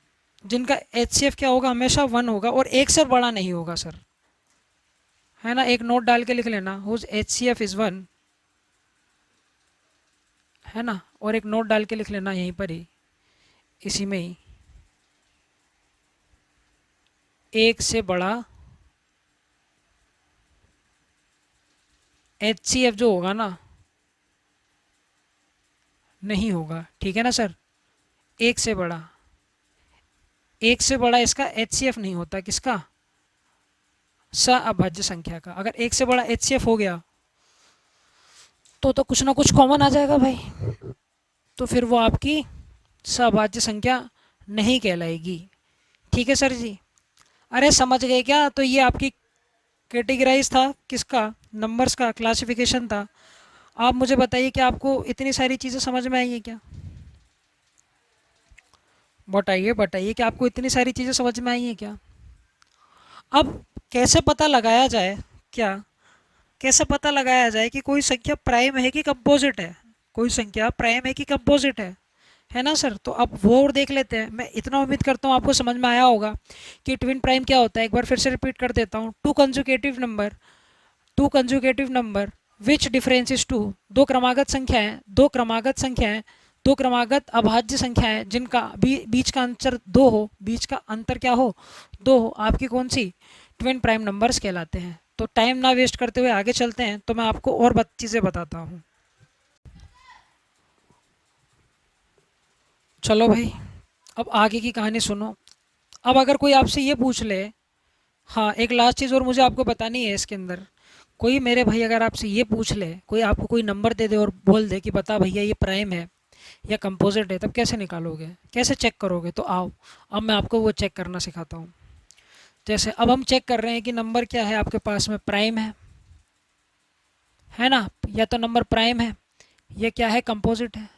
जिनका एचसीएफ क्या होगा? हमेशा 1 होगा और एक से बड़ा नहीं होगा सर, है ना? एक नोट डाल के लिख लेना, हुज एचसीएफ इज 1, है ना? और एक नोट डाल के लिख लेना यहीं पर ही, इसी में ही, एक से बड़ा एचसीएफ जो होगा ना नहीं होगा। ठीक है ना सर? एक से बड़ा एक से बड़ा इसका HCF नहीं होता, किसका? अभाज्य संख्या का। अगर एक से बड़ा HCF हो गया तो कुछ ना कुछ कॉमन आ जाएगा भाई, तो फिर वो आपकी अभाज्य संख्या नहीं कहलाएगी। ठीक है सर जी। अरे समझ गए क्या? तो ये आपकी कैटेगराइज था किसका? नंबर्स का क्लासिफिकेशन था। आप मुझे बताइए कि आपको इतनी सारी चीज़ें समझ में आई हैं क्या? बताइए बताइए कि आपको इतनी सारी चीज़ें समझ में आई हैं क्या? अब कैसे पता लगाया जाए, क्या कैसे पता लगाया जाए कि कोई संख्या प्राइम है कि कंपोजिट है? कोई संख्या प्राइम है कि कंपोजिट है ना सर? तो अब वो और देख लेते हैं। मैं इतना उम्मीद करता हूँ आपको समझ में आया होगा कि ट्विन प्राइम क्या होता है। एक बार फिर से रिपीट कर देता हूँ। Two conjugative number which difference is two, दो क्रमागत अभाज्य संख्याएं जिनका बीच का अंतर दो हो, बीच का अंतर क्या हो? दो हो, आपकी कौन सी? ट्विन प्राइम नंबर्स कहलाते हैं। तो टाइम ना वेस्ट करते हुए आगे चलते हैं, तो मैं आपको और चीज़ें बताता हूँ। चलो भाई, अब आगे की कहानी सुनो। अब अगर कोई आपसे ये पूछ ले, हाँ एक लास्ट चीज़ और मुझे आपको बतानी है इसके अंदर। कोई मेरे भाई अगर आपसे ये पूछ ले, कोई आपको कोई नंबर दे दे और बोल दे कि बता भैया ये प्राइम है या कंपोजिट है, तब कैसे निकालोगे, कैसे चेक करोगे? तो आओ अब मैं आपको वो चेक करना सिखाता हूँ। जैसे अब हम चेक कर रहे हैं कि नंबर क्या है आपके पास में, प्राइम है ना? या तो नंबर प्राइम है, ये क्या है? कंपोजिट है।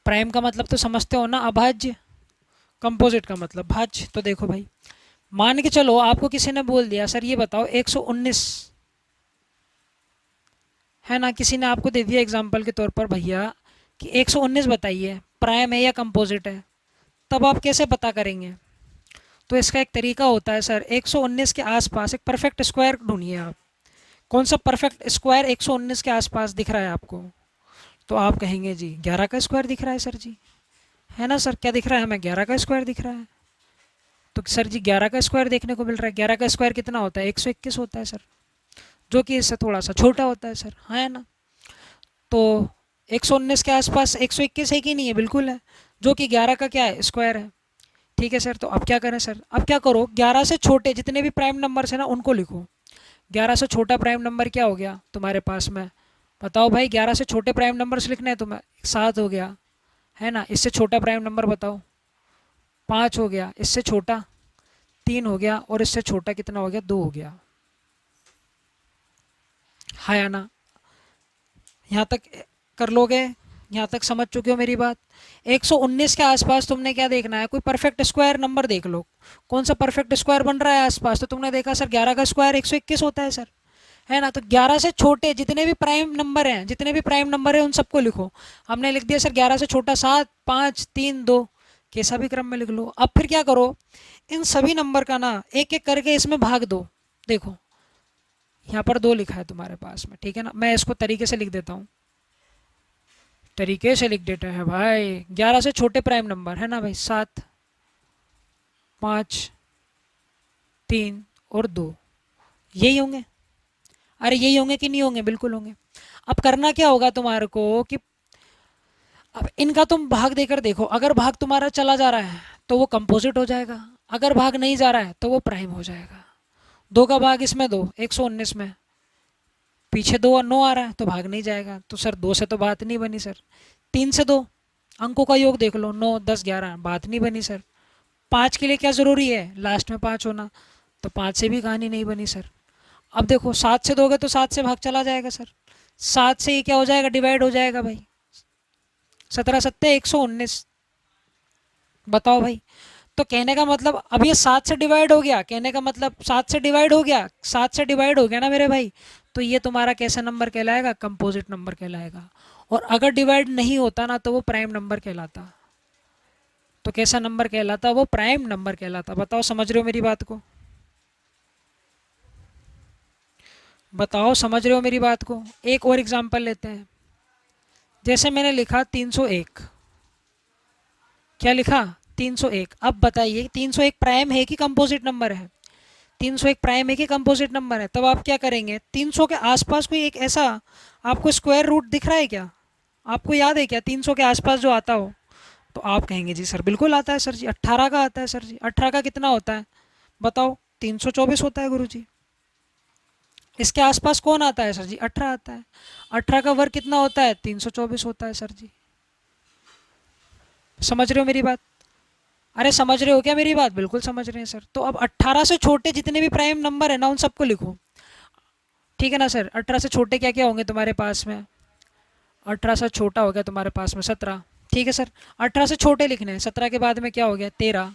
प्राइम का मतलब तो समझते हो ना, अभाज्य। कंपोजिट का मतलब भाज्य। तो देखो भाई, मान के चलो आपको किसी ने बोल दिया सर ये बताओ 119, है ना? किसी ने आपको दे दिया एग्जाम्पल के तौर पर भैया कि 119 बताइए प्राइम है या कंपोजिट है, तब आप कैसे पता करेंगे? तो इसका एक तरीका होता है सर, 119 के आसपास एक परफेक्ट स्क्वायर ढूंढिए आप। कौन सा परफेक्ट स्क्वायर 119 के आसपास दिख रहा है आपको? तो आप कहेंगे जी 11 का स्क्वायर दिख रहा है सर जी। है ना सर? क्या दिख रहा है हमें? 11 का स्क्वायर दिख रहा है। तो सर जी 11 का स्क्वायर देखने को मिल रहा है। 11 का स्क्वायर कितना होता है? 121 होता है सर, जो कि इससे थोड़ा सा छोटा होता है सर, है ना? तो 119 के आसपास 121 है कि नहीं है? बिल्कुल है, जो कि 11 का क्या है? स्क्वायर है। ठीक है सर। तो अब क्या करें सर? अब क्या करो, 11 से छोटे जितने भी प्राइम नंबर्स हैं ना उनको लिखो। 11 से छोटा प्राइम नंबर क्या हो गया तुम्हारे पास में? बताओ भाई, 11 से छोटे प्राइम नंबर्स लिखने हैं तुम्हें। 7 हो गया, है ना? इससे छोटा प्राइम नंबर बताओ। 5 हो गया, इससे छोटा 3 हो गया, और इससे छोटा कितना हो गया? 2 हो गया। हाँ या ना? यहाँ तक कर लोगे? यहाँ तक समझ चुके हो मेरी बात? 119 के आसपास तुमने क्या देखना है? कोई परफेक्ट स्क्वायर नंबर देख लो। कौन सा परफेक्ट स्क्वायर बन रहा है आसपास? तो तुमने देखा सर 11 का स्क्वायर 121 होता है सर, है ना? तो 11 से छोटे जितने भी प्राइम नंबर हैं, जितने भी प्राइम नंबर हैं उन सबको लिखो। हमने लिख दिया सर 11 से छोटा 7, 5, 3, 2, कैसा भी क्रम में लिख लो। अब फिर क्या करो, इन सभी नंबर का ना एक एक करके इसमें भाग दो। देखो यहाँ पर 2 लिखा है तुम्हारे पास में, ठीक है ना? मैं इसको तरीके से लिख देता हूँ, तरीके से लिख देते हैं भाई। 11 से छोटे प्राइम नंबर है ना भाई? 7, 5, 3 और 2, यही होंगे। अरे यही होंगे कि नहीं होंगे? बिल्कुल होंगे। अब करना क्या होगा तुम्हारे को कि अब इनका तुम भाग देकर देखो। अगर भाग तुम्हारा चला जा रहा है तो वो कंपोजिट हो जाएगा, अगर भाग नहीं जा रहा है तो वो प्राइम हो जाएगा। 2 का भाग इसमें दो 119 में, पीछे 2 और 9 आ रहा है तो भाग नहीं जाएगा। तो सर 2 से तो बात नहीं बनी सर। 3 से 2 अंकों का योग देख लो, 9, 10, 11, बात नहीं बनी सर। 5 के लिए क्या ज़रूरी है? लास्ट में 5 होना, तो 5 से भी कहानी नहीं बनी सर। अब देखो 7 से दोगे तो 7 से भाग चला जाएगा सर। 7 से ये क्या हो जाएगा? डिवाइड हो जाएगा भाई। 17 सत्ते 119। बताओ भाई। तो कहने का मतलब अब ये 7 से डिवाइड हो गया, कहने का मतलब 7 से डिवाइड हो गया, 7 से डिवाइड हो गया ना मेरे भाई? तो ये तुम्हारा कैसा नंबर कहलाएगा? कंपोजिट नंबर कहलाएगा। और अगर डिवाइड नहीं होता ना तो वो प्राइम नंबर कहलाता। तो कैसा नंबर कहलाता? वो प्राइम नंबर कहलाता। बताओ समझ रहे हो मेरी बात को? बताओ समझ रहे हो मेरी बात को? एक और एग्जांपल लेते हैं। जैसे मैंने लिखा 301, क्या लिखा? 301। अब बताइए 301 प्राइम है कि कंपोजिट नंबर है? 301 प्राइम है कि कंपोजिट नंबर है? तब आप क्या करेंगे, 300 के आसपास कोई एक ऐसा आपको स्क्वायर रूट दिख रहा है क्या? आपको याद है क्या 300 के आसपास जो आता हो? तो आप कहेंगे जी सर बिल्कुल आता है सर जी, 18 का आता है सर जी। 18 का कितना होता है बताओ? 324 होता है गुरु जी। इसके आसपास कौन आता है सर जी? 18 आता है। 18 का वर्ग कितना होता है? 324 होता है सर जी। समझ रहे हो मेरी बात? अरे समझ रहे हो क्या मेरी बात? बिल्कुल समझ रहे हैं सर। तो अब 18 से छोटे जितने भी प्राइम नंबर है ना उन सबको लिखो, ठीक है ना सर। 18 से छोटे क्या क्या होंगे तुम्हारे पास में? 18 से छोटा हो गया तुम्हारे पास में 17, ठीक है सर। 18 से छोटे लिखने हैं। 17 के बाद में क्या हो गया? 13।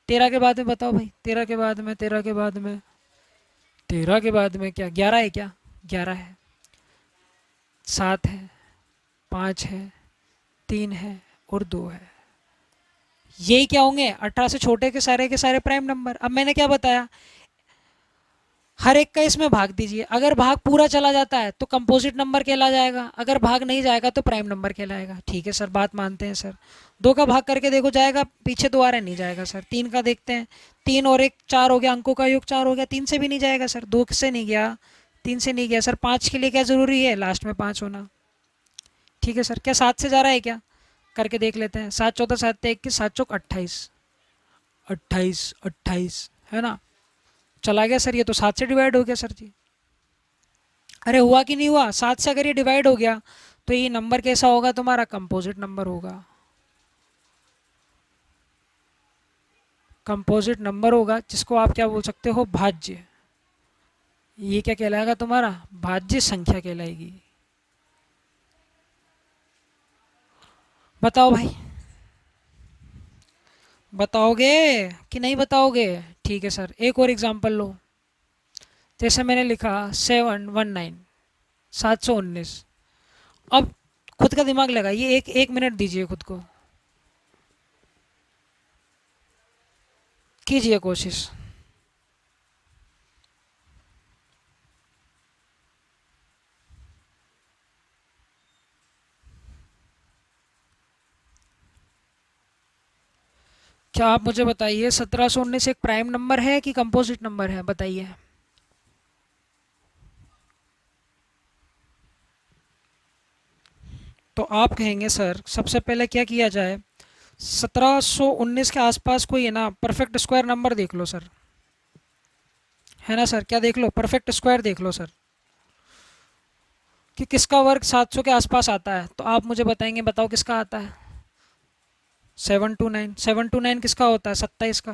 13 के बाद में बताओ भाई, 13 के बाद में, 13 के बाद में, 13 के बाद में क्या? 11 है क्या? 11 है, 7 है, 5 है, 3 है और 2 है। यही क्या होंगे? 18 से छोटे के सारे प्राइम नंबर। अब मैंने क्या बताया? हर एक का इसमें भाग दीजिए। अगर भाग पूरा चला जाता है तो कंपोजिट नंबर कहला जाएगा, अगर भाग नहीं जाएगा तो प्राइम नंबर कहलाएगा। ठीक है सर, बात मानते हैं सर। 2 का भाग करके देखो, जाएगा? पीछे 2 आ रहा है, नहीं जाएगा सर। 3 का देखते हैं, 3 और 1 4 हो गया, अंकों का योग 4 हो गया, 3 से भी नहीं जाएगा सर। 2 से नहीं गया, 3 से नहीं गया सर। 5 के लिए क्या ज़रूरी है? लास्ट में 5 होना। ठीक है सर। क्या 7 से जा रहा है क्या? करके देख लेते हैं। 7 14 7 21, 7 चौक 28, 28 28 है ना? चला गया सर। ये तो 7 से डिवाइड हो गया सर जी। अरे हुआ कि नहीं हुआ? 7 से अगर ये डिवाइड हो गया तो ये नंबर कैसा होगा तुम्हारा? कंपोजिट नंबर होगा। कंपोजिट नंबर होगा जिसको आप क्या बोल सकते हो? भाज्य। ये क्या कहलाएगा तुम्हारा? भाज्य संख्या कहलाएगी। बताओ भाई, बताओगे कि नहीं बताओगे? ठीक है सर, एक और एग्जांपल लो। जैसे मैंने लिखा 719, 719। अब खुद का दिमाग लगाइए, एक एक मिनट दीजिए खुद को, कीजिए कोशिश। क्या आप मुझे बताइए 1719 एक प्राइम नंबर है कि कंपोजिट नंबर है? बताइए। तो आप कहेंगे सर सबसे पहले क्या किया जाए? 1719 के आसपास कोई है ना परफेक्ट स्क्वायर नंबर देख लो सर, है ना सर? क्या देख लो? परफेक्ट स्क्वायर देख लो सर, कि किसका वर्ग 700 के आसपास आता है। तो आप मुझे बताएंगे, बताओ किसका आता है? 729। 729 किसका होता है? 27 का।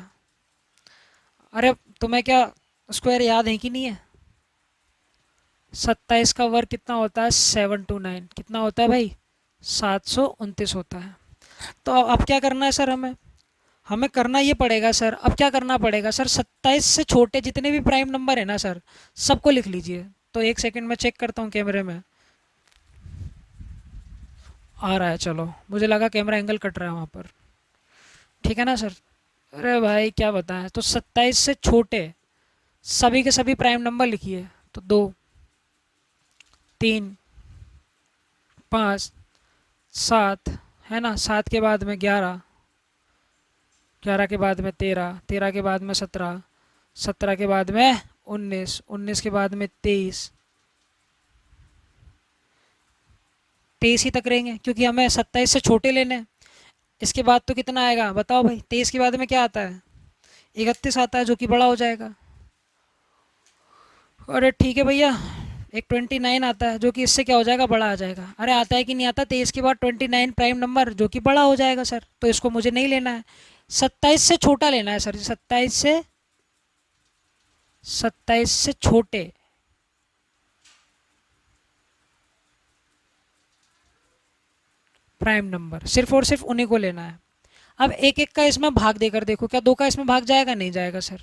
अरे तुम्हें क्या स्क्वायर याद है कि नहीं है? 27 का वर्ग कितना होता है? 729 कितना होता है भाई? 729 होता है। तो अब क्या करना है सर हमें? हमें करना ये पड़ेगा सर, अब क्या करना पड़ेगा सर? 27 से छोटे जितने भी प्राइम नंबर है ना सर, सबको लिख लीजिए। तो एक सेकंड में चेक करता हूँ कैमरे में। आ रहा है, चलो। मुझे लगा कैमरा एंगल कट रहा है वहाँ पर। ठीक है ना सर? अरे भाई क्या बताएं। तो 27 से छोटे सभी के सभी प्राइम नंबर लिखिए। तो 2, 3, 5, 7 है ना? 7 के बाद में 11, 11 के बाद में 13, 13 के बाद में 17, 17 के बाद में 19, 19 के बाद में 23, 23 ही तक रहेंगे क्योंकि हमें 27 से छोटे लेने हैं। इसके बाद तो कितना आएगा बताओ भाई? 23 के बाद में क्या आता है? 31 आता है, जो कि बड़ा हो जाएगा। अरे ठीक है भैया, एक 29 आता है जो कि इससे क्या हो जाएगा? बड़ा आ जाएगा। अरे आता है कि नहीं आता? 23 के बाद 29 प्राइम नंबर जो कि बड़ा हो जाएगा सर। तो इसको मुझे नहीं लेना है, 27 से छोटा लेना है सर। 27 से छोटे प्राइम नंबर सिर्फ और सिर्फ उन्हीं को लेना है। अब एक एक का इसमें भाग देकर देखो, क्या 2 का इसमें भाग जाएगा? नहीं जाएगा सर।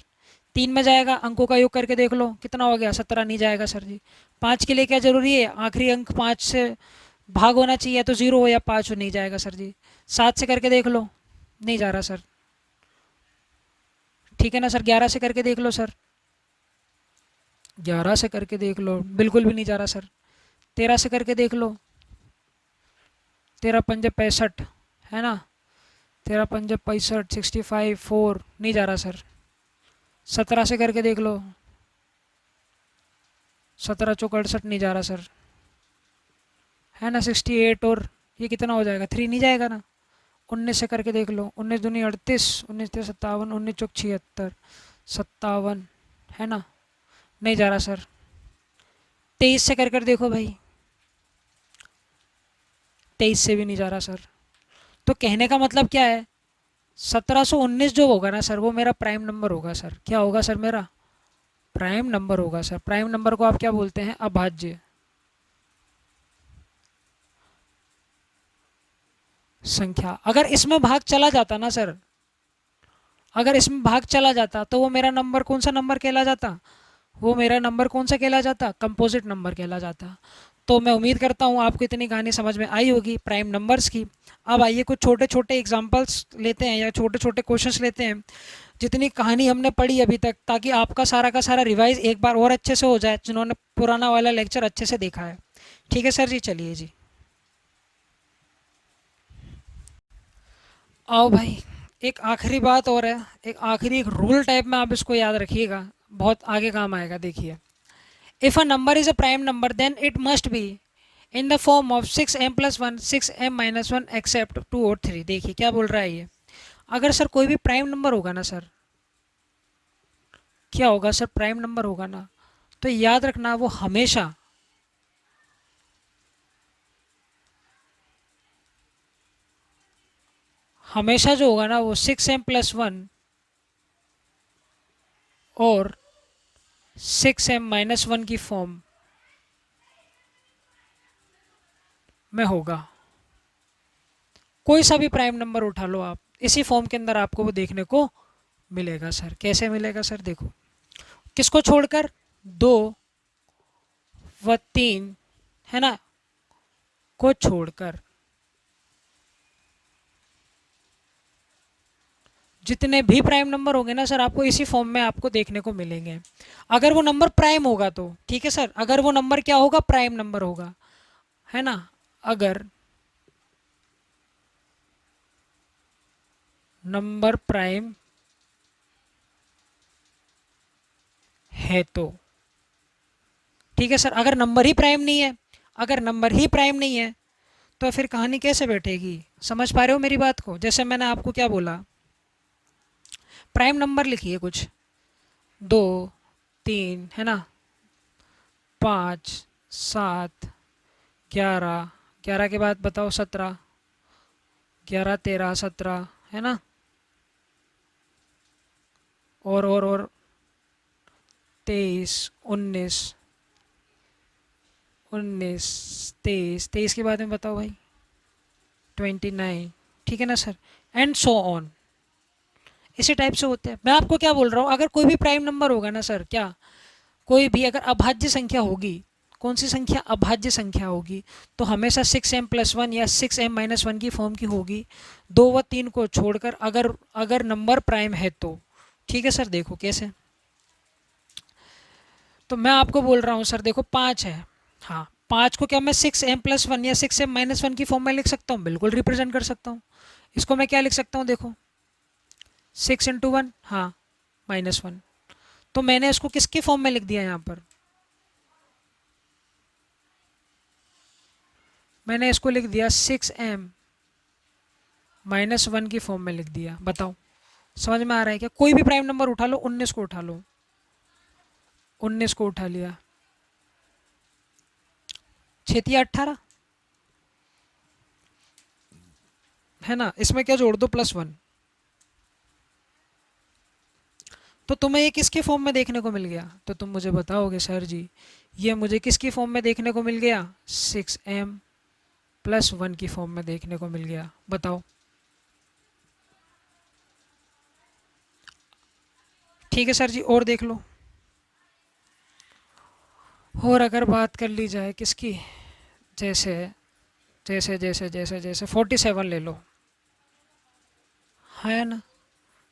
3 में जाएगा, अंकों का योग करके देख लो कितना हो गया? 17, नहीं जाएगा सर जी। 5 के लिए क्या जरूरी है? आखिरी अंक 5 से भाग होना चाहिए, तो 0 हो या 5 हो, नहीं जाएगा सर जी। 7 से करके देख लो, नहीं जा रहा सर। ठीक है ना सर? 11 से करके देख लो सर, 11 से करके देख लो, बिल्कुल भी नहीं जा रहा सर। 13 से करके देख लो, 13 पंजे 65 है ना? 13 पंजे 65, 65 4, नहीं जा रहा सर। 17 से करके देख लो, 17 चौक 68, नहीं जा रहा सर, है ना? 68 और ये कितना हो जाएगा? 3, नहीं जाएगा ना? 19 से करके देख लो, 19 दूनी 38, 19 तीन 57, 19 चौक 76, 57, है ना? नहीं जा रहा सर। 23 से कर देखो भाई, 23 से भी नहीं जा रहा सर। तो कहने का मतलब क्या है, 1719 जो होगा ना सर, वो मेरा प्राइम नंबर होगा सर। क्या होगा सर? मेरा प्राइम नंबर होगा सर। प्राइम नंबर को आप क्या बोलते हैं? अभाज्य संख्या। अगर इसमें भाग चला जाता ना सर, अगर इसमें भाग चला जाता तो वो मेरा नंबर कौन सा नंबर कहला जाता? वो मेरा नंबर कौन सा कहला जाता? कंपोजिट नंबर कहला जाता। तो मैं उम्मीद करता हूँ आपको इतनी कहानी समझ में आई होगी प्राइम नंबर्स की। अब आइए कुछ छोटे छोटे एग्जांपल्स लेते हैं या छोटे छोटे क्वेश्चंस लेते हैं जितनी कहानी हमने पढ़ी अभी तक, ताकि आपका सारा का सारा रिवाइज एक बार और अच्छे से हो जाए, जिन्होंने पुराना वाला लेक्चर अच्छे से देखा है। ठीक है सर जी, चलिए जी। आओ भाई, एक आखिरी बात और है, एक आखिरी एक रूल टाइप में आप इसको याद रखिएगा, बहुत आगे काम आएगा। देखिए, if a number is a prime number then it must be in the form of 6m+1, 6m-1 except 2 और 3। देखिए क्या बोल रहा है ये, अगर सर कोई भी प्राइम नंबर होगा ना सर, क्या होगा सर? प्राइम नंबर होगा ना, तो याद रखना वो हमेशा हमेशा जो होगा ना वो 6m+1 और 6m-1 की फॉर्म में होगा। कोई सा भी प्राइम नंबर उठा लो आप, इसी फॉर्म के अंदर आपको वो देखने को मिलेगा सर। कैसे मिलेगा सर? देखो, किसको छोड़कर? 2 व 3, है ना, को छोड़कर जितने भी प्राइम नंबर होंगे ना सर, आपको इसी फॉर्म में आपको देखने को मिलेंगे। अगर वो नंबर प्राइम होगा तो ठीक है सर, अगर वो नंबर क्या होगा? प्राइम नंबर होगा, है ना? अगर नंबर प्राइम है तो ठीक है सर। अगर नंबर ही प्राइम नहीं है, अगर नंबर ही प्राइम नहीं है तो फिर कहानी कैसे बैठेगी? समझ पा रहे हो मेरी बात को? जैसे मैंने आपको क्या बोला, प्राइम नंबर लिखिए कुछ, 2, 3, है ना, 5, 7, 11, 11 के बाद बताओ 17, 11, 13, 17, है ना, और 23, 19, 19, 23, 23 के बाद में बताओ भाई 29, ठीक है ना सर, एंड सो ऑन। इसी टाइप से होते हैं। मैं आपको क्या बोल रहा हूँ, अगर कोई भी प्राइम नंबर होगा ना सर, क्या कोई भी अगर अभाज्य संख्या होगी, कौन सी संख्या? अभाज्य संख्या होगी, तो हमेशा 6m+1 या 6m-1 की फॉर्म की होगी, 2 व 3 को छोड़कर, अगर अगर नंबर प्राइम है तो। ठीक है सर, देखो कैसे। तो मैं आपको बोल रहा हूँ सर, देखो 5 है, हाँ 5 को क्या मैं 6m+1 या 6m-1 की फॉर्म में लिख सकता हूँ? बिल्कुल रिप्रेजेंट कर सकता हूँ। इसको मैं क्या लिख सकता हूँ? देखो 6 × 1, हाँ -1। तो मैंने इसको किसके फॉर्म में लिख दिया? यहाँ पर मैंने इसको लिख दिया 6m-1 की फॉर्म में लिख दिया। बताओ समझ में आ रहा है क्या? कोई भी प्राइम नंबर उठा लो, 19 को उठा लो, 19 को उठा लिया, 6×18, है ना, इसमें क्या जोड़ दो? +1। तो तुम्हें ये किसके फॉर्म में देखने को मिल गया? तो तुम मुझे बताओगे सर जी ये मुझे किसकी फॉर्म में देखने को मिल गया? 6m+1 की फॉर्म में देखने को मिल गया। बताओ, ठीक है सर जी, और देख लो। और अगर बात कर ली जाए किसकी, जैसे जैसे जैसे जैसे जैसे 47 ले लो, है ना,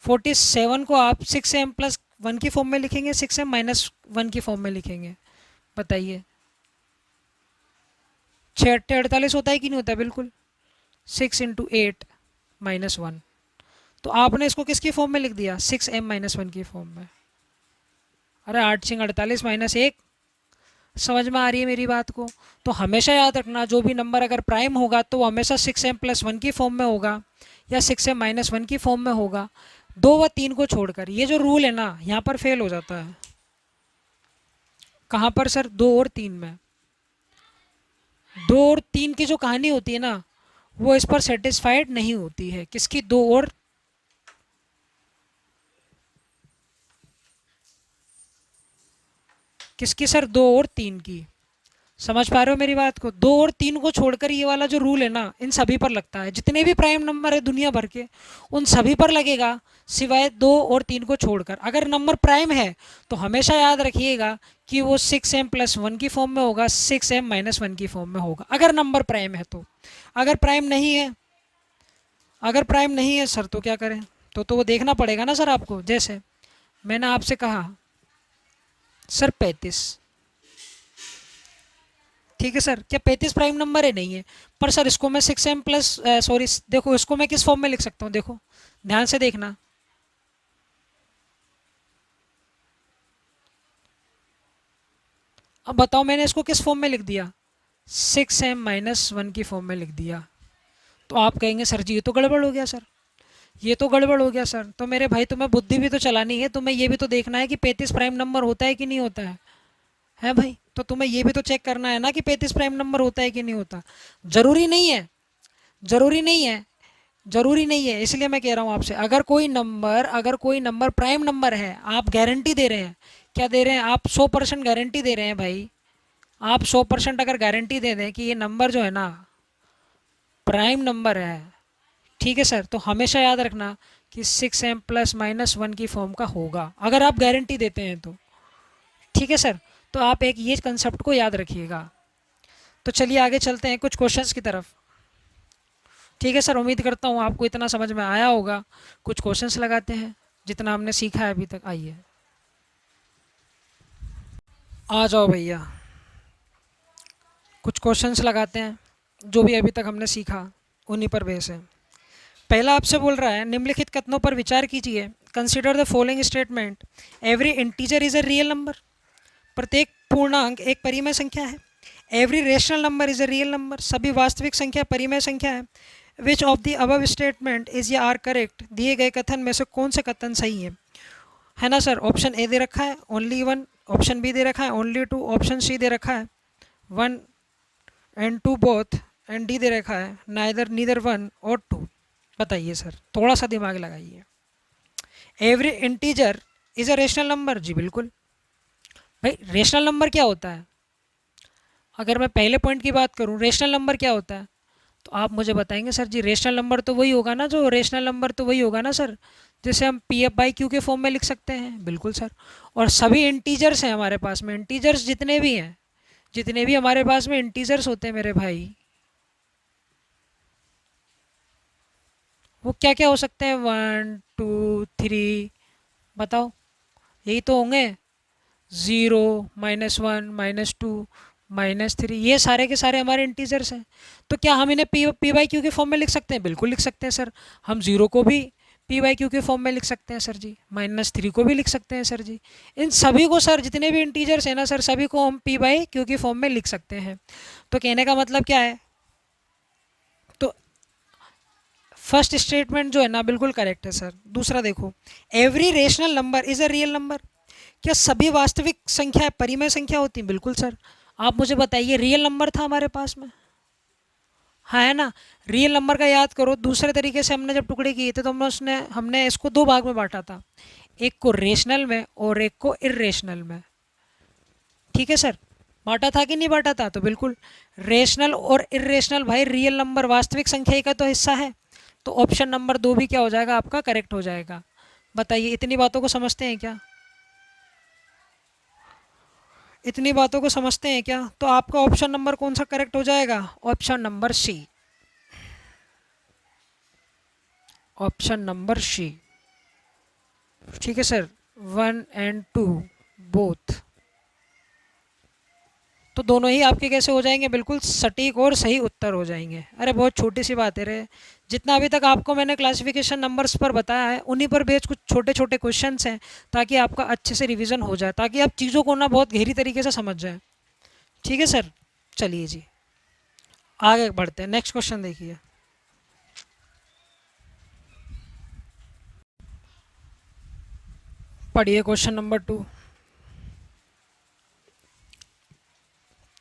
47 को आप 6m+1 की फॉर्म में लिखेंगे, 6m-1 की फॉर्म में लिखेंगे? बताइए, 6×8 = 48 होता है कि नहीं होता? बिल्कुल। 6 × 8 - 1, तो आपने इसको किसकी फॉर्म में लिख दिया? 6m-1 की फॉर्म में। अरे 8×48 -1, समझ में आ रही है मेरी बात को? तो हमेशा याद रखना, जो भी नंबर अगर प्राइम होगा तो वो हमेशा 6m+1 की फॉर्म में होगा, या 6m-1 की फॉर्म में होगा 2 व 3 को छोड़कर। ये जो रूल है ना यहाँ पर फेल हो जाता है। कहाँ पर सर? 2 और 3 में। 2 और 3 की जो कहानी होती है ना वो इस पर सेटिस्फाइड नहीं होती है। किसकी? 2 और किसकी सर? 2 और 3 की। समझ पा रहे हो मेरी बात को? 2 और 3 को छोड़कर ये वाला जो रूल है ना इन सभी पर लगता है। जितने भी प्राइम नंबर है दुनिया भर के उन सभी पर लगेगा सिवाय 2 और 3 को छोड़कर। अगर नंबर प्राइम है तो हमेशा याद रखिएगा कि वो 6m+1 की फॉर्म में होगा, 6m-1 की फॉर्म में होगा अगर नंबर प्राइम है तो। अगर प्राइम नहीं है, अगर प्राइम नहीं है सर तो क्या करें? तो वो देखना पड़ेगा ना सर आपको। जैसे मैंने आपसे कहा सर 35, ठीक है सर, क्या 35 प्राइम नंबर है? नहीं है। पर सर इसको मैं 6m प्लस सॉरी देखो इसको मैं किस फॉर्म में लिख सकता हूँ? देखो ध्यान से देखना। अब बताओ मैंने इसको किस फॉर्म में लिख दिया? 6m-1 की फॉर्म में लिख दिया। तो आप कहेंगे सर जी ये तो गड़बड़ हो गया सर, ये तो गड़बड़ हो गया सर। तो मेरे भाई तुम्हें बुद्धि भी तो चलानी है, तुम्हें ये भी तो देखना है कि 35 प्राइम नंबर होता है कि नहीं होता है भाई? तो तुम्हें ये भी तो चेक करना है ना कि 35 प्राइम नंबर होता है कि नहीं होता। जरूरी नहीं है, जरूरी नहीं है, जरूरी नहीं है। इसलिए मैं कह रहा हूँ आपसे, अगर कोई नंबर प्राइम नंबर है, आप गारंटी दे रहे हैं। क्या दे रहे हैं आप? 100% गारंटी दे रहे हैं भाई। आप 100% अगर गारंटी दे दें कि ये नंबर जो है ना प्राइम नंबर है, ठीक है सर, तो हमेशा याद रखना कि 6m+-1 की फॉर्म का होगा, अगर आप गारंटी देते हैं तो। ठीक है सर, तो आप एक ये कंसेप्ट को याद रखिएगा। तो चलिए आगे चलते हैं कुछ क्वेश्चंस की तरफ। ठीक है सर, उम्मीद करता हूँ आपको इतना समझ में आया होगा। कुछ क्वेश्चंस लगाते हैं जितना हमने सीखा है अभी तक। आइए आ जाओ भैया, कुछ क्वेश्चंस लगाते हैं। जो भी अभी तक हमने सीखा उन्हीं पर बेस है। पहला आपसे बोल रहा है निम्नलिखित कथनों पर विचार कीजिए। Consider the following statement. Every integer is a real number. प्रत्येक पूर्णांक एक परिमेय संख्या है। Every rational number is a real number. सभी वास्तविक संख्या परिमेय संख्या है। Which of the above statement is या आर करेक्ट। दिए गए कथन में से कौन से कथन सही है ना सर? ऑप्शन ए दे रखा है ओनली 1, ऑप्शन बी दे रखा है ओनली 2, ऑप्शन सी दे रखा है 1 एंड 2 बोथ, एंड डी दे रखा है नाइदर नीदर 1 और 2। बताइए सर, थोड़ा सा दिमाग लगाइए। Every integer is a rational number. जी बिल्कुल भाई, रेशनल नंबर क्या होता है? अगर मैं पहले पॉइंट की बात करूं रेशनल नंबर क्या होता है, तो आप मुझे बताएंगे सर जी रेशनल नंबर तो वही होगा ना, जो रेशनल नंबर तो वही होगा ना सर जिसे हम पी एफ बाई क्यू के फॉर्म में लिख सकते हैं। बिल्कुल सर। और सभी इंटीजर्स हैं हमारे पास में, इंटीजर्स जितने भी हैं, जितने भी हमारे पास में इंटीजर्स होते हैं मेरे भाई, वो क्या क्या हो सकते हैं? 1 2 3, बताओ यही तो होंगे। 0 -1 -2 -3, ये सारे के सारे हमारे इंटीजर्स हैं। तो क्या हम इन्हें पी बाई क्यू के फॉर्म में लिख सकते हैं? बिल्कुल लिख सकते हैं सर। हम 0 को भी पी बाई क्यू के फॉर्म में लिख सकते हैं सर जी, -3 को भी लिख सकते हैं सर जी। इन सभी को सर, जितने भी इंटीजर्स हैं ना सर, सभी को हम पी बाई क्यू की फॉर्म में लिख सकते हैं। तो कहने का मतलब क्या है? तो फर्स्ट स्टेटमेंट जो है ना बिल्कुल करेक्ट है सर। दूसरा देखो, every rational number is a real number. क्या सभी वास्तविक संख्या परिमेय संख्या होती हैं? बिल्कुल सर। आप मुझे बताइए, रियल नंबर था हमारे पास में, हाँ है ना? रियल नंबर का याद करो, दूसरे तरीके से हमने जब टुकड़े किए थे तो हमने इसको दो भाग में बांटा था, एक को रेशनल में और एक को इरेशनल में। ठीक है सर, बांटा था कि नहीं बांटा था? तो बिल्कुल, रेशनल और इरेशनल भाई रियल नंबर वास्तविक संख्या का तो हिस्सा है। तो ऑप्शन नंबर 2 भी क्या हो जाएगा आपका? करेक्ट हो जाएगा। बताइए, इतनी बातों को समझते हैं क्या? इतनी बातों को समझते हैं क्या? तो आपका ऑप्शन नंबर कौन सा करेक्ट हो जाएगा? Option number C. Option number C. ठीक है सर, 1 एंड 2 बोथ। तो दोनों ही आपके कैसे हो जाएंगे? बिल्कुल सटीक और सही उत्तर हो जाएंगे। अरे बहुत छोटी सी बात है रे। जितना अभी तक आपको मैंने क्लासिफिकेशन नंबर्स पर बताया है उन्हीं पर बेस्ड कुछ छोटे छोटे क्वेश्चंस हैं, ताकि आपका अच्छे से रिवीजन हो जाए, ताकि आप चीज़ों को ना बहुत गहरी तरीके से समझ जाए। ठीक है सर, चलिए जी आगे बढ़ते हैं। नेक्स्ट क्वेश्चन देखिए। पढ़िए क्वेश्चन नंबर 2।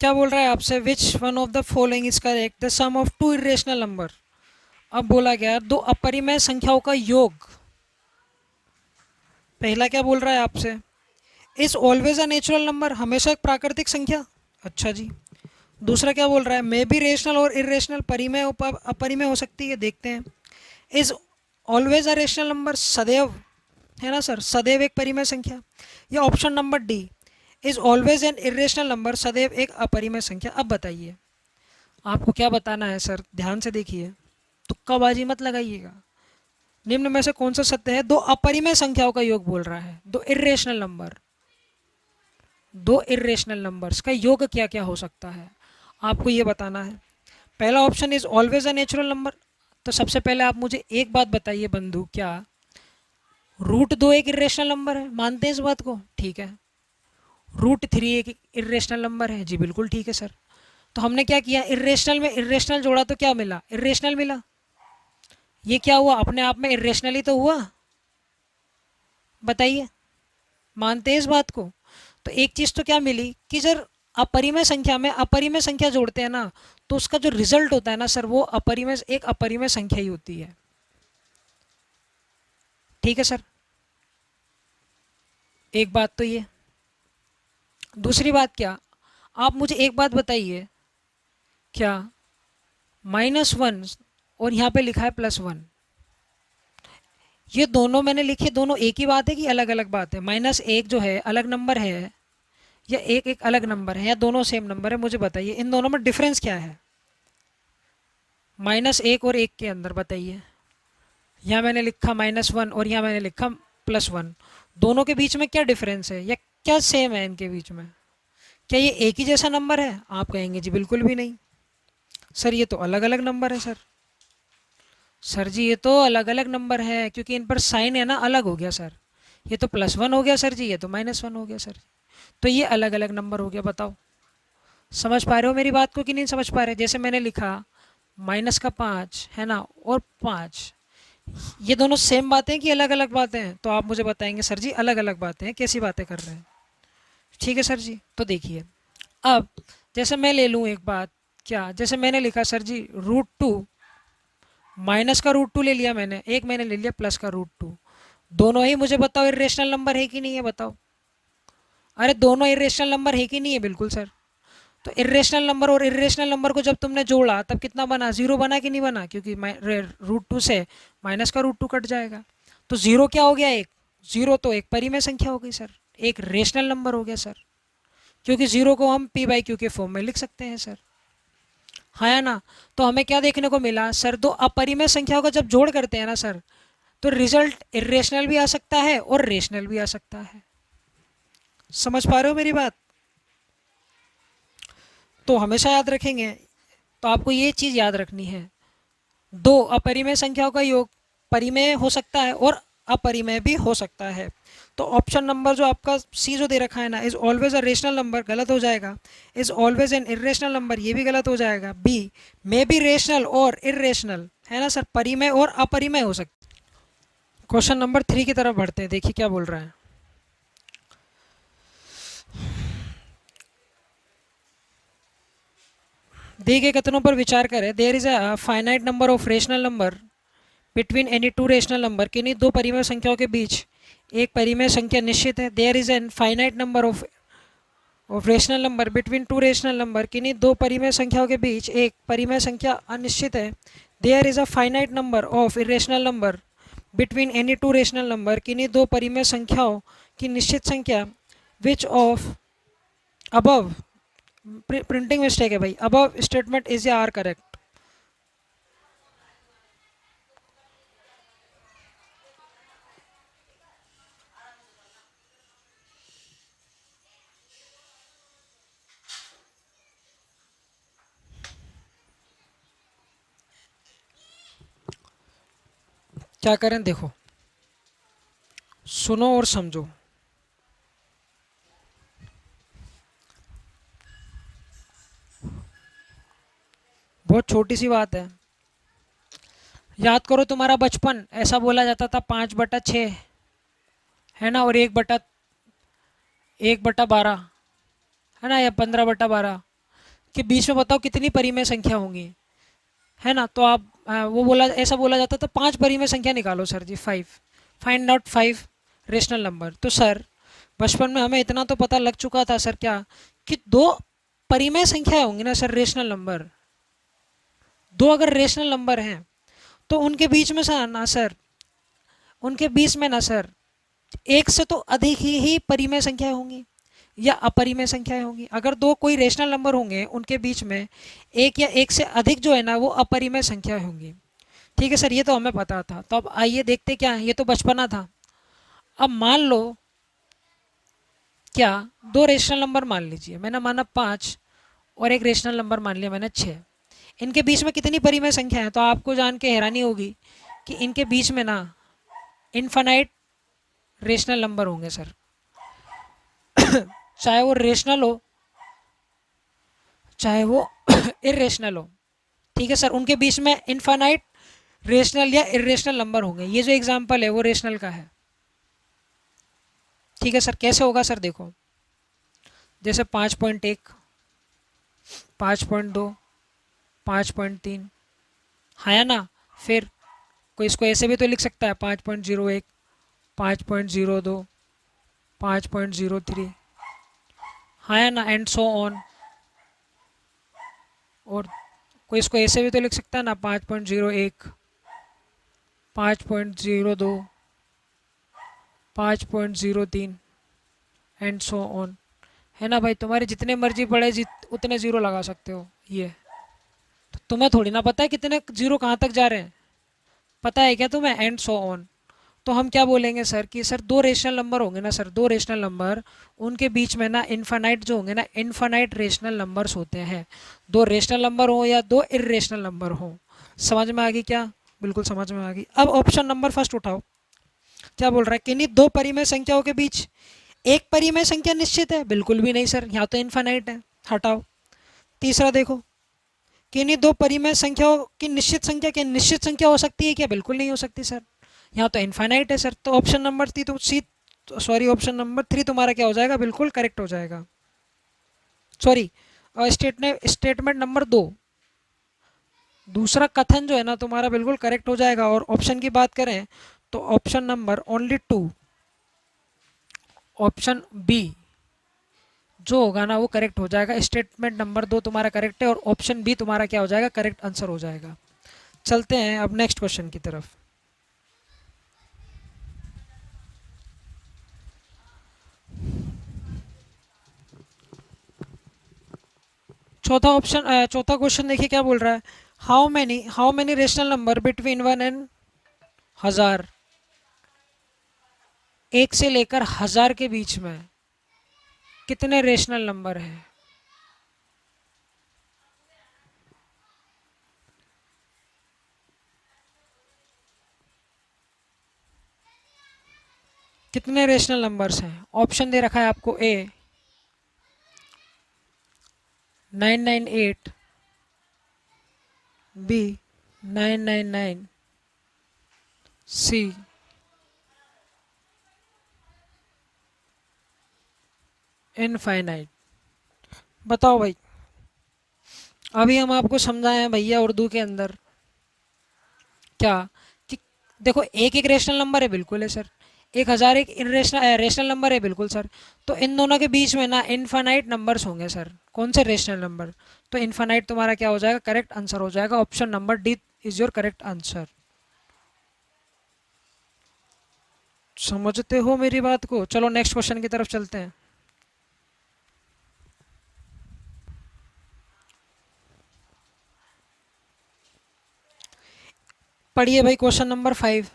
क्या बोल रहा है आपसे, which one of the following is correct, the sum of two irrational number. अब बोला गया दो अपरिमेय संख्याओं का योग। पहला क्या बोल रहा है आपसे, is always a natural number, हमेशा एक प्राकृतिक संख्या। अच्छा जी। दूसरा क्या बोल रहा है, मे बी रेशनल और इरेशनल, परिमेय अपरिमेय हो सकती है। देखते हैं, is always a rational number, सदैव, है ना सर, सदैव एक परिमेय संख्या। या option number D, is always an irrational number, सदैव एक अपरिमेय संख्या। अब बताइए आपको क्या बताना है सर, ध्यान से देखिए, तुक्काबाजी मत लगाइएगा। निम्न में से कौन सा सत्य है, दो अपरिमेय संख्याओं का योग बोल रहा है, दो इरेशनल नंबर, दो इरेशनल नंबर्स का योग क्या क्या हो सकता है, आपको ये बताना है। पहला option is always a natural number. तो सबसे पहले आप मुझे एक बात बताइए बंधु, क्या रूट दो एक इरेशनल नंबर है, मानते हैं इस बात को? ठीक है। रूट थ्री एक इरेशनल नंबर है, जी बिल्कुल ठीक है सर। तो हमने क्या किया, इरेशनल में इरेशनल जोड़ा तो क्या मिला, इरेशनल मिला। ये क्या हुआ, अपने आप में इरेशनल ही तो हुआ। बताइए, मानते हैं इस बात को? तो एक चीज़ तो क्या मिली कि जब अपरिमेय संख्या में अपरिमेय संख्या जोड़ते हैं ना, तो उसका जो रिजल्ट होता है ना सर, वो अपरिमेय, एक अपरिमेय संख्या ही होती है। ठीक है सर, एक बात तो ये। दूसरी बात क्या, आप मुझे एक बात बताइए, क्या -1 और यहाँ पे लिखा है +1, ये दोनों मैंने लिखे, दोनों एक ही बात है कि अलग अलग बात है? -1 जो है अलग नंबर है, या एक एक अलग नंबर है, या दोनों सेम नंबर है? मुझे बताइए इन दोनों में डिफरेंस क्या है, -1 और 1 के अंदर बताइए। यहाँ मैंने लिखा -1 और यहाँ मैंने लिखा +1, दोनों के बीच में क्या डिफरेंस है, या क्या सेम है इनके बीच में? क्या ये एक ही जैसा नंबर है? आप कहेंगे जी बिल्कुल भी नहीं सर, ये तो अलग अलग नंबर है सर। सर जी ये तो अलग अलग नंबर है, क्योंकि इन पर साइन है ना, अलग हो गया सर। ये तो +1 हो गया सर जी, ये तो -1 हो गया सर। तो ये अलग अलग नंबर हो गया। बताओ समझ पा रहे हो मेरी बात को कि नहीं समझ पा रहे? जैसे मैंने लिखा -5 है ना, और 5, ये दोनों सेम बातें कि अलग अलग बातें हैं? तो आप मुझे बताएंगे सर जी अलग अलग बातें हैं, कैसी बातें कर रहे हैं। ठीक है सर जी। तो देखिए, अब जैसे मैं ले लूँ एक बात, क्या, जैसे मैंने लिखा सर जी √2, माइनस का √2 ले लिया मैंने, एक मैंने ले लिया प्लस का √2, दोनों ही मुझे बताओ इरेशनल नंबर है कि नहीं है? बताओ। अरे दोनों इरेशनल नंबर है कि नहीं है? बिल्कुल सर। तो इरेशनल नंबर और इरेशनल नंबर को जब तुमने जोड़ा तब कितना बना, जीरो बना कि नहीं बना? क्योंकि √2 से माइनस का √2 कट जाएगा, तो जीरो क्या हो गया, एक। जीरो तो एक परिमेय संख्या हो गई सर, एक रेशनल नंबर हो गया सर, क्योंकि जीरो को हम p/q के फॉर्म में लिख सकते हैं सर, हाँ या ना? तो हमें क्या देखने को मिला सर, दो अपरिमेय संख्याओं का जब जोड़ करते हैं ना सर, तो रिजल्ट इरेशनल भी आ सकता है और रेशनल भी आ सकता है। समझ पा रहे हो मेरी बात? तो हमेशा याद रखेंगे, तो आपको ये चीज़ याद रखनी है, दो अपरिमेय संख्याओं का योग परिमेय हो सकता है और अपरिमेय भी हो सकता है। तो ऑप्शन नंबर जो आपका सी जो दे रखा है ना, is always a rational number, गलत हो जाएगा। Is always an irrational number, ये भी गलत हो जाएगा। बी, मे बी रेशनल और इरेशनल, है ना सर, परिमेय और अपरिमेय हो सकता है। क्वेश्चन नंबर 3 की तरफ बढ़ते हैं, देखिए क्या बोल रहा है। दी गए कथनों पर विचार करें। There is a finite number of rational number between any two rational number, किन्हीं दो परिमेय संख्याओं के बीच एक परिमेय संख्या निश्चित है। There is an finite number of rational number between two rational number, किन्हीं दो परिमेय संख्याओं के बीच एक परिमेय संख्या अनिश्चित है। There is a finite number of irrational number between any two rational number, किन्हीं दो परिमेय संख्याओं की निश्चित संख्या। Which of above, printing mistake है भाई, अबव स्टेटमेंट इज या आर करेक्ट? क्या करें, देखो, सुनो और समझो। बहुत छोटी सी बात है, याद करो तुम्हारा बचपन, ऐसा बोला जाता था 5/6, है ना, और 1/12 है ना, या 15/12 के बीच में बताओ कितनी परिमेय संख्या होंगी, है ना। तो आप वो बोला, ऐसा बोला जाता था 5 परिमेय संख्या निकालो सर जी, 5, फाइंड आउट 5 रेशनल नंबर। तो सर बचपन में हमें इतना तो पता लग चुका था सर, क्या कि दो परिमेय संख्या होंगी ना सर, रेशनल नंबर। दो अगर रेशनल नंबर हैं तो उनके बीच में सर ना सर, उनके बीच में ना सर एक से तो अधिक ही परिमेय संख्याएं होंगी या अपरिमेय संख्याएं होंगी। अगर दो कोई रेशनल नंबर होंगे उनके बीच में एक या एक से अधिक जो है ना वो अपरिमेय संख्या होंगी। ठीक है सर, ये तो हमें पता था। तो अब आइए देखते क्या है, ये तो बचपना था। अब मान लो क्या, दो रेशनल नंबर मान लीजिए, मैंने माना 5 और एक रेशनल नंबर मान लिया मैंने 6। इनके बीच में कितनी परिमेय संख्या है, तो आपको जान के हैरानी होगी कि इनके बीच में ना इनफाइनाइट रेशनल नंबर होंगे सर। चाहे वो रेशनल हो चाहे वो इरेशनल हो। ठीक है सर, उनके बीच में इनफाइनाइट रेशनल या इरेशनल नंबर होंगे। ये जो एग्जांपल है वो रेशनल का है। ठीक है सर, कैसे होगा सर, देखो जैसे 5.1, 5.2, 5.3, है ना। फिर कोई इसको ऐसे भी तो लिख सकता है, 5.01, 5.02, 5.03, है ना, एंड सो ऑन। और कोई इसको ऐसे भी तो लिख सकता है ना, 5.01, 5.02, 5.03, एंड सो ऑन। है ना भाई, तुम्हारे जितने मर्जी पड़े उतने ज़ीरो लगा सकते हो। ये तो तुम्हें थोड़ी ना पता है कितने ज़ीरो कहाँ तक जा रहे हैं, पता है क्या तुम्हें, एंड सो ऑन। तो हम क्या बोलेंगे सर कि सर दो रेशनल नंबर होंगे ना सर, दो रेशनल नंबर, उनके बीच में ना इनफाइनाइट जो होंगे ना, इनफाइनाइट रेशनल नंबर्स होते हैं। दो रेशनल नंबर हो या दो इरेशनल नंबर हो। समझ में आ गई क्या, बिल्कुल समझ में आ गई। अब ऑप्शन नंबर फर्स्ट उठाओ, क्या बोल रहा है, किन्हीं दो परिमेय संख्याओं के बीच एक परिमेय संख्या निश्चित है, बिल्कुल भी नहीं सर, यहाँ तो इनफाइनाइट है, हटाओ। तीसरा देखो, किन्हीं दो परिमेय संख्याओं की निश्चित संख्या क्या निश्चित संख्या हो सकती है क्या, बिल्कुल नहीं हो सकती सर, यहाँ तो इनफाइनाइट है सर। तो ऑप्शन नंबर थ्री तो सी, सॉरी ऑप्शन नंबर 3 तुम्हारा क्या हो जाएगा, बिल्कुल करेक्ट हो जाएगा। सॉरी, स्टेटमेंट नंबर 2, दूसरा कथन जो है ना तुम्हारा बिल्कुल करेक्ट हो जाएगा। और ऑप्शन की बात करें तो option number only 2, option B जो होगा ना वो करेक्ट हो जाएगा। स्टेटमेंट नंबर 2 तुम्हारा करेक्ट है और ऑप्शन बी तुम्हारा क्या हो जाएगा, करेक्ट आंसर हो जाएगा। चलते हैं अब नेक्स्ट क्वेश्चन की तरफ। चौथा क्वेश्चन देखिए क्या बोल रहा है, how many rational number between 1 and 1000, एक से लेकर 1000 के बीच में कितने रेशनल नंबर हैं। कितने रेशनल नंबर्स हैं, ऑप्शन दे रखा है आपको, ए 998, बी 999, सी इनफाइनाइट। बताओ भाई, अभी हम आपको समझाए हैं भैया उर्दू के अंदर क्या, कि देखो एक एक रेशनल नंबर है, बिल्कुल है सर, 1000 एक रेशनल नंबर है, बिल्कुल सर। तो इन दोनों के बीच में ना इनफाइनाइट नंबर्स होंगे सर, कौन से रेशनल नंबर। तो इनफाइनाइट तुम्हारा क्या हो जाएगा, करेक्ट आंसर हो जाएगा। Option number D is your correct answer. समझते हो मेरी बात को, चलो नेक्स्ट क्वेश्चन की तरफ चलते हैं। पढ़िए भाई question number 5।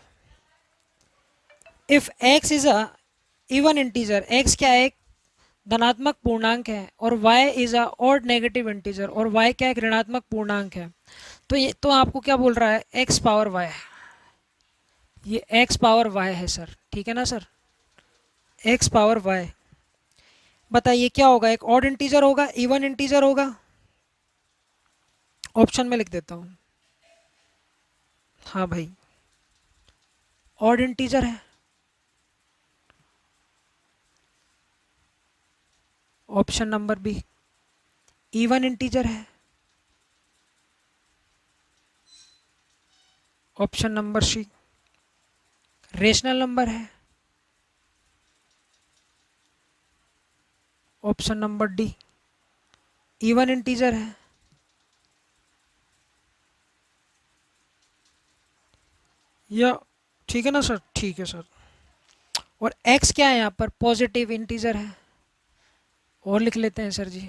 If x is a even integer, x क्या है, एक धनात्मक पूर्णांक है, और y is a odd negative integer, और y क्या एक ऋणात्मक पूर्णांक है। तो ये तो आपको क्या बोल रहा है, x पावर y, ये x पावर y है सर, ठीक है ना सर, x पावर y। बताइए क्या होगा, एक ऑड इंटीजर होगा, इवन इंटीजर होगा, ऑप्शन में लिख देता हूँ। हाँ भाई, ऑड इंटीजर है, option number B even integer है। Option number C rational number है। Option number D even integer है। या ठीक है ना सर? ठीक है सर। और x क्या है यहाँ पर? पॉजिटिव इंटीजर है। और लिख लेते हैं सर जी।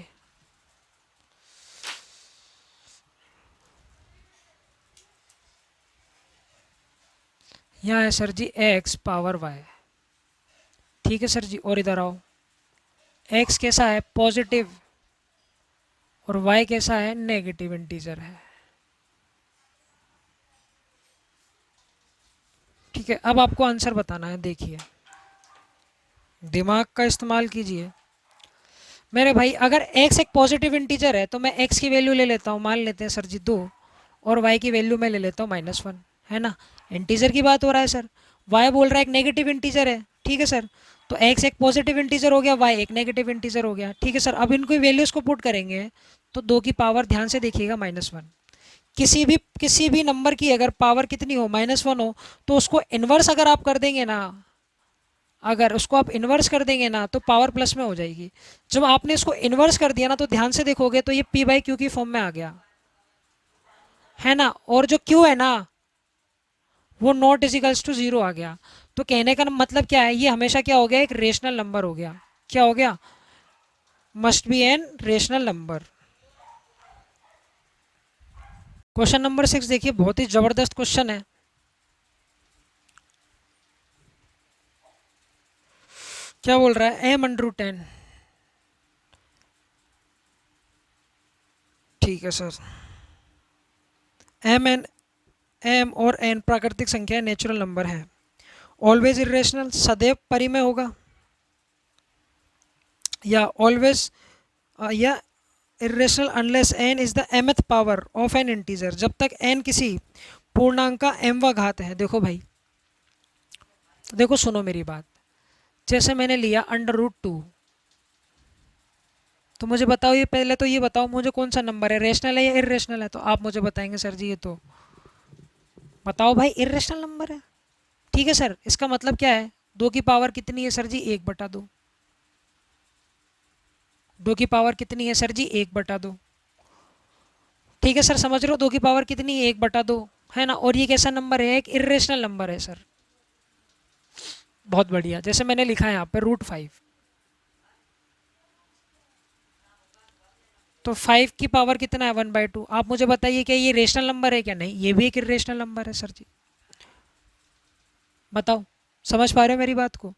यहाँ है सर जी x पावर y। ठीक है सर जी। और इधर आओ, x कैसा है? पॉजिटिव। और y कैसा है? नेगेटिव इंटीजर है। ठीक है, अब आपको आंसर बताना है। देखिए, दिमाग का इस्तेमाल कीजिए मेरे भाई। अगर x एक पॉजिटिव इंटीजर है तो मैं x की वैल्यू ले लेता हूँ, मान लेते हैं सर जी 2, और y की वैल्यू मैं ले लेता हूँ -1, है ना? इंटीजर की बात हो रहा है सर। y बोल रहा है एक नेगेटिव इंटीजर है, ठीक है सर। तो x एक पॉजिटिव इंटीजर हो गया, y एक नेगेटिव इंटीजर हो गया, ठीक है सर। अब इनको वैल्यूज को पुट करेंगे तो 2 की पावर, ध्यान से देखिएगा, -1। किसी भी नंबर की अगर पावर कितनी हो, -1 हो, तो उसको इन्वर्स अगर आप कर देंगे ना, अगर उसको आप इन्वर्स कर देंगे ना, तो पावर प्लस में हो जाएगी। जब आपने इसको इन्वर्स कर दिया ना, तो ध्यान से देखोगे तो ये p/q की फॉर्म में आ गया, है ना? और जो q है ना, वो नॉट इजिकल्स टू 0 आ गया। तो कहने का मतलब क्या है? ये हमेशा क्या हो गया? एक रेशनल नंबर हो गया। क्या हो गया? Must be N rational number. Question number 6 देखिए, बहुत ही जबरदस्त क्वेश्चन है। क्या बोल रहा है? m/10। ठीक है सर। m और n प्राकृतिक संख्या, नेचुरल नंबर है। ऑलवेज इरेशनल, सदैव परिमेय होगा। या ऑलवेज या irrational unless n is the mth power of N integer, जब तक n किसी पूर्णांक का mवां घात है। देखो भाई, देखो सुनो मेरी बात। जैसे मैंने लिया √2, तो मुझे बताओ, ये पहले तो ये बताओ मुझे कौन सा नंबर है, रेशनल है या इरेशनल है? तो आप मुझे बताएंगे सर जी ये तो बताओ भाई, इरेशनल नंबर है। ठीक है सर, इसका मतलब क्या है? 2 की पावर कितनी है सर जी? 1/2। 2 की पावर कितनी है सर जी? 1/2। ठीक है सर, समझ रहे हो? 2 की पावर कितनी है? 1/2, है ना? और ये कैसा नंबर है? एक इरेशनल नंबर है सर। बहुत बढ़िया। जैसे मैंने लिखा है यहाँ पे √5, तो 5 की पावर कितना है? 1/2। आप मुझे बताइए, क्या ये रेशनल नंबर है क्या? नहीं, ये भी एक इरेशनल नंबर है सर जी। बताओ, समझ पा रहे हो मेरी बात को?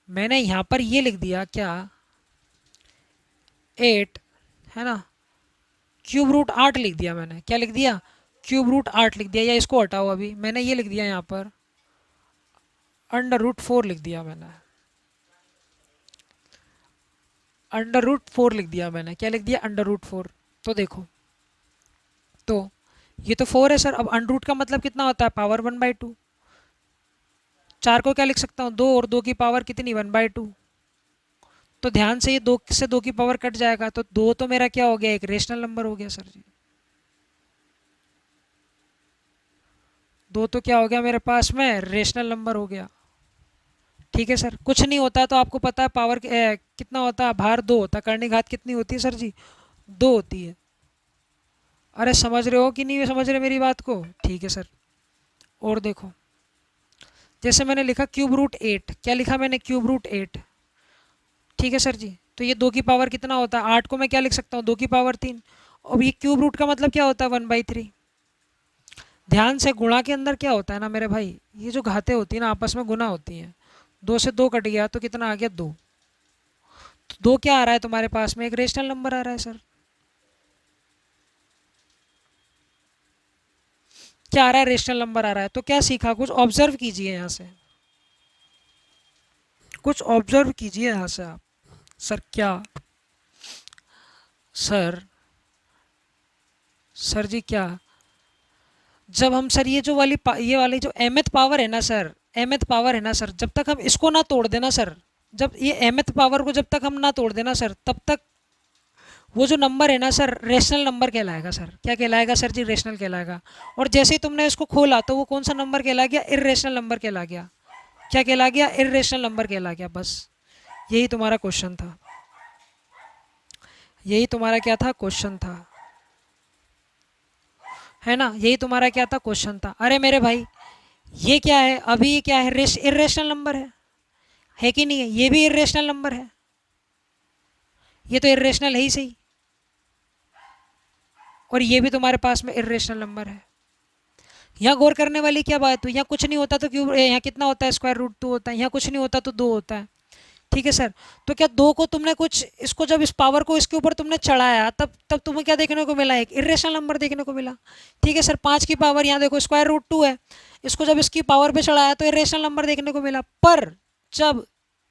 मैंने यहाँ पर ये लिख दिया क्या, 8, है ना, √8 लिख दिया मैंने। क्या लिख दिया? √8 लिख दिया। या इसको हटाओ, अभी मैंने ये लिख दिया यहाँ पर √4 लिख दिया मैंने। √4 लिख दिया मैंने। क्या लिख दिया? √4। तो देखो, तो ये तो 4 है सर। अब √ का मतलब कितना होता है? पावर 1/2। 4 को क्या लिख सकता हूँ? 2, और 2 की पावर कितनी? 1/2। तो ध्यान से, ये 2 से 2 की पावर कट जाएगा, तो 2 तो मेरा क्या हो गया? एक रेशनल नंबर हो गया सर जी। 2 तो क्या हो गया मेरे पास में? रेशनल नंबर हो गया। ठीक है सर, कुछ नहीं होता तो आपको पता है पावर कितना होता है? भार 2 होता है। कर्ण घात कितनी होती है सर जी? 2 होती है। अरे समझ रहे हो कि नहीं समझ रहे मेरी बात को? ठीक है सर। और देखो, जैसे मैंने लिखा √8। क्या लिखा मैंने? √8। ठीक है सर जी। तो ये 2 की पावर कितना होता है? 8 को मैं क्या लिख सकता हूँ? 2 की पावर 3। अब ये √ का मतलब क्या होता है? 1/3। ध्यान से, गुणा के अंदर क्या होता है ना मेरे भाई, ये जो घातें होती है ना, आपस में गुना होती हैं। 2 से 2 कट गया तो कितना आ गया? 2। तो 2 क्या आ रहा है तुम्हारे पास में? एक रेशनल नंबर आ रहा है सर। क्या आ रहा है? रेशनल नंबर आ रहा है। तो क्या सीखा? कुछ ऑब्जर्व कीजिए यहाँ से, कुछ ऑब्जर्व कीजिए यहाँ से आप। सर क्या? सर, सर जी क्या? जब हम सर ये वाली जो mth पावर है ना सर, mth पावर है ना सर, जब तक हम इसको ना तोड़ देना सर, जब ये mth पावर को जब तक हम ना तोड़ देना सर, तब तक वो जो नंबर है ना सर, रेशनल नंबर कहलाएगा सर। क्या कहलाएगा सर जी? रेशनल कहलाएगा। और जैसे ही तुमने इसको खोला तो वो कौन सा नंबर कहला गया? इर्रेशनल नंबर कहला गया। क्या कहला गया? इर्रेशनल नंबर कहला गया। बस यही तुम्हारा क्वेश्चन था, यही तुम्हारा क्या था? क्वेश्चन था, है ना? यही तुम्हारा क्या था? क्वेश्चन था। अरे मेरे भाई, ये क्या है अभी? ये क्या है? इर्रेशनल नंबर है कि नहीं है? ये भी इर्रेशनल नंबर है, ये तो इर्रेशनल है ही सही। और ये भी तुम्हारे पास में इर्रेशनल नंबर है। यहाँ गौर करने वाली क्या बात हुई? यहाँ कुछ नहीं होता तो क्यों, यहाँ कितना होता है? स्क्वायर रूट 2 होता है। यहाँ कुछ नहीं होता तो 2 होता है। ठीक है सर। तो क्या 2 को तुमने कुछ, इसको जब इस पावर को इसके ऊपर तुमने चढ़ाया, तब तब तुम्हें क्या देखने को मिला? एक इर्रेशनल नंबर देखने को मिला। ठीक है सर। 5 की पावर, यहाँ देखो स्क्वायर रूट 2 है, इसको जब इसकी पावर पे चढ़ाया तो इर्रेशनल नंबर देखने को मिला। पर जब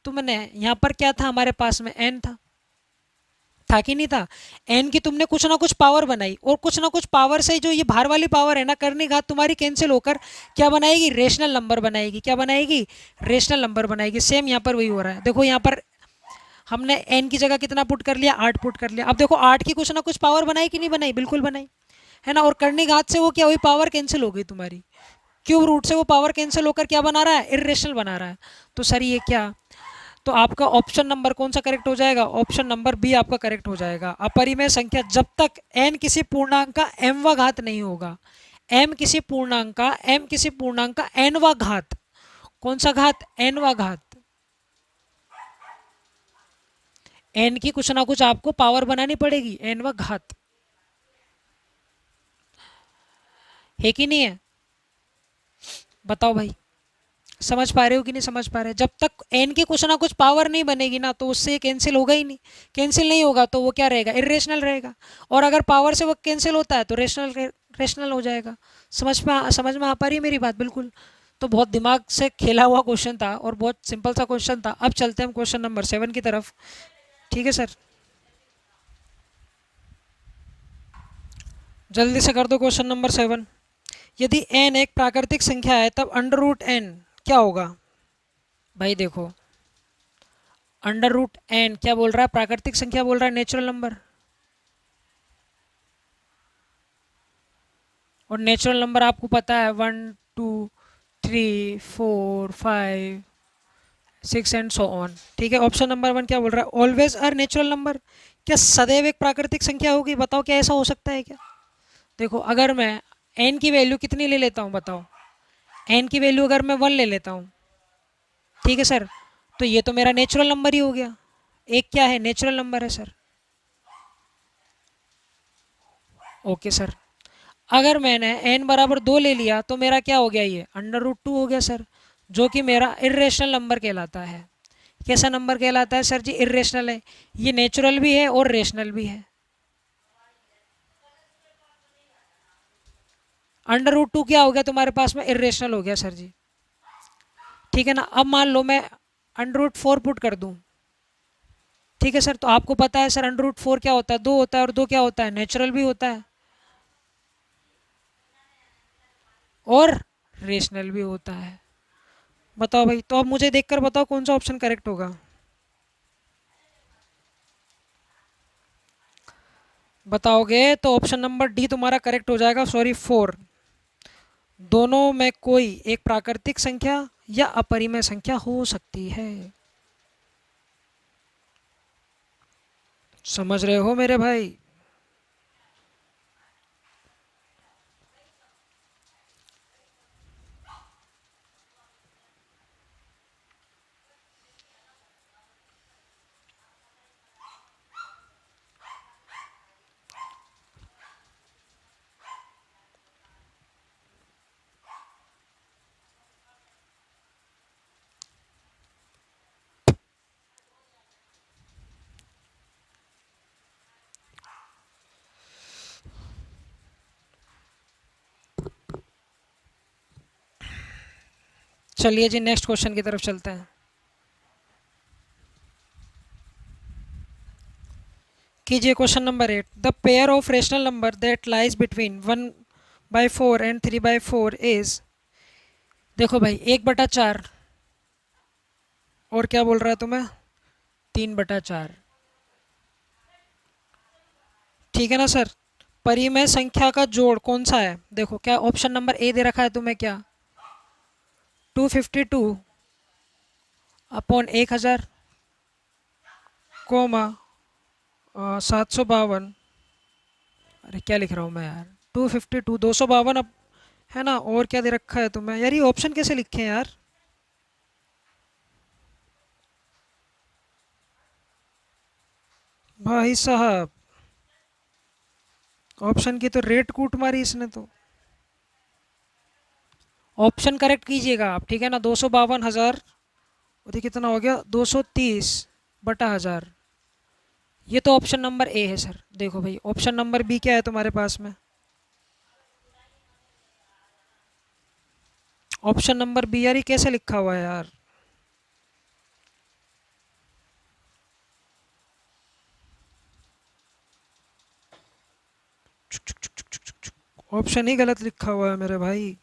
तुमने यहाँ पर क्या था हमारे पास में? एन था कि नहीं था? एन की तुमने कुछ ना कुछ पावर बनाई, और कुछ ना कुछ पावर से जो ये बाहर वाली पावर है ना, करने घात तुम्हारी कैंसिल होकर क्या बनाएगी? रेशनल नंबर बनाएगी। क्या बनाएगी? रेशनल नंबर बनाएगी। सेम यहाँ पर वही हो रहा है। देखो यहाँ पर हमने एन की जगह कितना पुट कर लिया? 8 पुट कर लिया। अब देखो 8 की कुछ ना कुछ पावर बनाई कि नहीं बनाई? बिल्कुल बनाई, है ना? और करनी घात से वो क्या हुई? पावर कैंसिल हो गई तुम्हारी। क्यूब रूट से वो पावर कैंसिल होकर क्या बना रहा है? इर्रेशनल बना रहा है। तो सर ये क्या, तो आपका ऑप्शन नंबर कौन सा करेक्ट हो जाएगा? ऑप्शन नंबर बी आपका करेक्ट हो जाएगा। अपरिमेय संख्या जब तक n किसी पूर्णांक का m वा घात नहीं होगा, m किसी पूर्णांक का, m किसी पूर्णांक का n वा घात, कौन सा घात? n वा घात। n की कुछ ना कुछ आपको पावर बनानी पड़ेगी, n वा घात, है कि नहीं है? बताओ भाई, समझ पा रहे हो कि नहीं समझ पा रहे? जब तक n की कुछ ना कुछ पावर नहीं बनेगी ना, तो उससे कैंसिल होगा ही नहीं। कैंसिल नहीं होगा तो वो क्या रहेगा? इरेशनल रहेगा। और अगर पावर से वो कैंसिल होता है तो रेशनल, रेशनल हो जाएगा। समझ में आ पा रही है मेरी बात? बिल्कुल। तो बहुत दिमाग से खेला हुआ क्वेश्चन था और बहुत सिंपल सा क्वेश्चन था। अब चलते हैं हम क्वेश्चन नंबर 7 की तरफ। ठीक है सर, जल्दी से कर दो क्वेश्चन नंबर 7। यदि n एक प्राकृतिक संख्या है तब अंडर रूट n क्या होगा? भाई देखो, अंडर रूट एन क्या बोल रहा है? प्राकृतिक संख्या बोल रहा है, नेचुरल नंबर। और नेचुरल नंबर आपको पता है 1 2 3 4 5 6 एंड सो ऑन। ठीक है। ऑप्शन नंबर 1 क्या बोल रहा है? Always are natural number. क्या सदैव एक प्राकृतिक संख्या होगी? बताओ, क्या ऐसा हो सकता है क्या? देखो, अगर मैं एन की वैल्यू कितनी ले लेता हूँ? बताओ, एन की वैल्यू अगर मैं 1 ले लेता हूँ, ठीक है सर, तो ये तो मेरा नेचुरल नंबर ही हो गया। एक क्या है? नेचुरल नंबर है सर। Okay sir. अगर मैंने n बराबर 2 ले लिया तो मेरा क्या हो गया? ये अंडर रूट 2 हो गया सर, जो कि मेरा इर्रेशनल नंबर कहलाता है। कैसा नंबर कहलाता है सर जी? इर्रेशनल है। ये नेचुरल भी है और रेशनल भी है। अंडर रूट 2 क्या हो गया तुम्हारे पास में? इर्रेशनल हो गया सर जी। ठीक है ना? अब मान लो मैं अंडर रूट 4 पुट कर दूं, ठीक है सर, तो आपको पता है सर अंडर रूट 4 क्या होता है? 2 होता है, और 2 क्या होता है? नेचुरल भी होता है और रेशनल भी होता है। बताओ भाई, तो अब मुझे देखकर बताओ कौन सा ऑप्शन करेक्ट होगा? बताओगे तो ऑप्शन नंबर डी तुम्हारा करेक्ट हो जाएगा, सॉरी 4। दोनों में कोई एक प्राकृतिक संख्या या अपरिमेय संख्या हो सकती है। समझ रहे हो मेरे भाई? चलिए जी, नेक्स्ट क्वेश्चन की तरफ चलते हैं। कीजिए question number 8। The pair of rational number that lies between 1/4 and 3/4 is. देखो भाई, 1/4 और क्या बोल रहा है तुम्हें, 3/4। ठीक है ना सर। परिमेय संख्या का जोड़ कौन सा है, देखो क्या ऑप्शन नंबर ए दे रखा है तुम्हें, क्या 252 अपॉन 1000 कोमा 752। अरे क्या लिख रहा हूँ मैं यार, 252 252 अब, है ना। और क्या दे रखा है तुम्हें यार, ये ऑप्शन कैसे लिखे हैं यार। भाई साहब, ऑप्शन की तो रेट कूट मारी इसने तो। ऑप्शन करेक्ट कीजिएगा आप, ठीक है ना। 252,000, और ये कितना हो गया, 230/1000। ये तो ऑप्शन नंबर ए है सर। देखो भाई ऑप्शन नंबर बी क्या है तुम्हारे पास में, ऑप्शन नंबर बी यार, ये कैसे लिखा हुआ है यार। ऑप्शन ही गलत लिखा हुआ है मेरे भाई।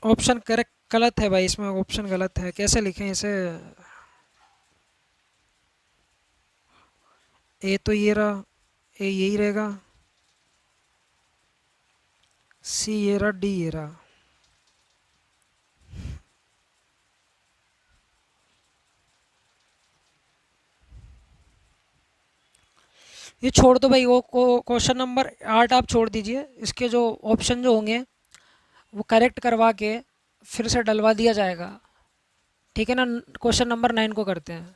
ऑप्शन करेक्ट गलत है भाई, इसमें ऑप्शन गलत है, कैसे लिखें इसे। ए तो ये रहा, ए यही रहेगा, सी ये रहा, डी ये रहा। ये छोड़ दो भाई, वो क्वेश्चन नंबर 8 आप छोड़ दीजिए। इसके जो ऑप्शन जो होंगे वो करेक्ट करवा के फिर से डलवा दिया जाएगा, ठीक है ना। क्वेश्चन नंबर 9 को करते हैं।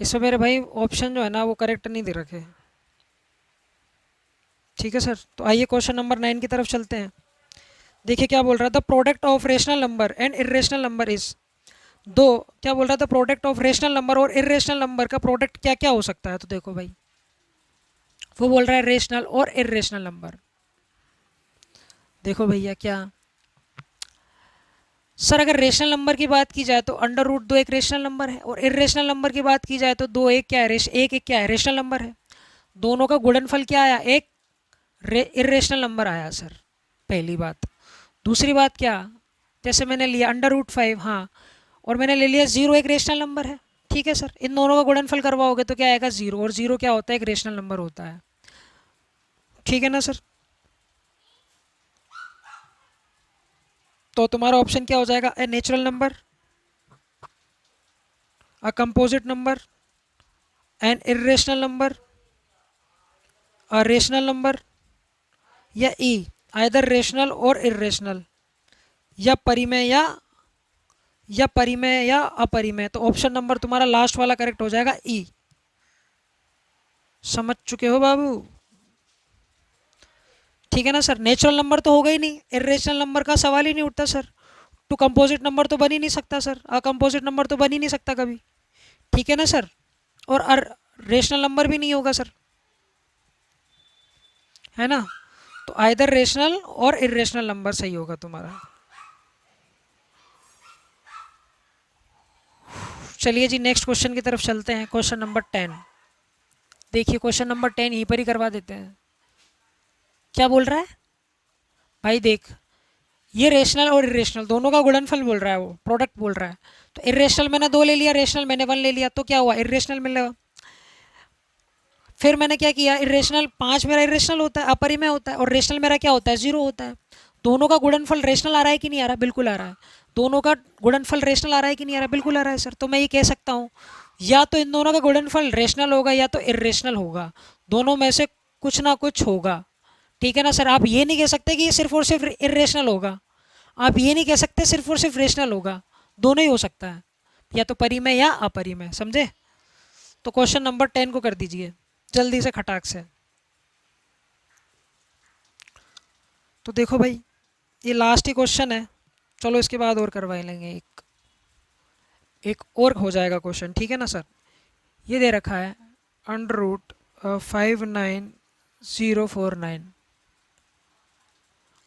इसमें मेरे भाई ऑप्शन जो है ना वो करेक्ट नहीं दे रखे, ठीक है सर। तो आइए क्वेश्चन नंबर 9 की तरफ चलते हैं। देखिए क्या बोल रहा था, product of rational number and irrational number is, दो, क्या बोल रहा था, प्रोडक्ट ऑफ रेशनल नंबर और इरेशनल नंबर का प्रोडक्ट क्या क्या हो सकता है। तो देखो भाई वो बोल रहा है रेशनल और इरेशनल नंबर। देखो भैया क्या, सर अगर रेशनल नंबर की बात की जाए तो √2 एक रेशनल नंबर है, और इरेशनल नंबर की बात की जाए तो दो एक क्या है, एक क्या है, रेशनल नंबर है। दोनों का गुणनफल क्या आया, एक इरेशनल नंबर आया सर, पहली बात। दूसरी बात क्या, जैसे मैंने लिया √5, हाँ, और मैंने ले लिया 0 एक रेशनल नंबर है, ठीक है सर। इन दोनों का गुणनफल करवाओगे तो क्या आएगा, 0, और 0 क्या होता है, एक रेशनल नंबर होता है, ठीक है ना सर। तो तुम्हारा ऑप्शन क्या हो जाएगा, a natural number, a composite number, an irrational number, a rational number, या ई आइदर रेशनल और इरेशनल, या परिमेय या परिमेय या अपरिमेय। तो ऑप्शन नंबर तुम्हारा लास्ट वाला करेक्ट हो जाएगा, ई। समझ चुके हो बाबू, ठीक है ना सर। नेचुरल नंबर तो होगा ही नहीं, इरेशनल नंबर का सवाल ही नहीं उठता सर। टू कंपोजिट नंबर तो बन ही नहीं सकता सर, अकम्पोजिट नंबर तो बन ही नहीं सकता कभी, ठीक है ना सर। और रेशनल नंबर भी नहीं होगा सर, है ना। तो आइदर रेशनल और इरेशनल नंबर सही होगा तुम्हारा। चलिए जी नेक्स्ट क्वेश्चन की तरफ चलते हैं, क्वेश्चन नंबर 10। देखिए क्वेश्चन नंबर 10 यहीं पर ही करवा देते हैं। क्या बोल रहा है भाई, देख, ये रेशनल और इरेशनल दोनों का गुणनफल बोल रहा है, वो प्रोडक्ट बोल रहा है। तो इरेशनल मैंने 2 ले लिया, रेशनल मैंने 1 ले लिया, तो क्या हुआ, इरेशनल मिलेगा। फिर मैंने क्या किया, इरेशनल 5 मेरा इरेशनल होता है, अपरिमेय होता है, और रेशनल मेरा क्या होता है, 0 होता है। दोनों का गुणनफल रेशनल आ रहा है कि नहीं आ रहा, बिल्कुल आ रहा है। दोनों का गुणनफल रेशनल आ रहा है कि नहीं आ रहा, बिल्कुल आ रहा है सर। तो मैं ये कह सकता हूँ या तो इन दोनों का गुणनफल रेशनल होगा या तो इरेशनल होगा, दोनों में से कुछ ना कुछ होगा, ठीक है ना सर। आप ये नहीं कह सकते कि ये सिर्फ और सिर्फ इरेशनल होगा, आप ये नहीं कह सकते सिर्फ और सिर्फ रेशनल होगा, दोनों ही हो सकता है, या तो परिमेय या अपरिमेय, समझे। तो क्वेश्चन नंबर 10 को कर दीजिए जल्दी से खटाक से। तो देखो भाई ये लास्ट ही क्वेश्चन है, चलो इसके बाद और करवा लेंगे, एक एक और हो जाएगा क्वेश्चन, ठीक है ना सर। ये दे रखा है √59049।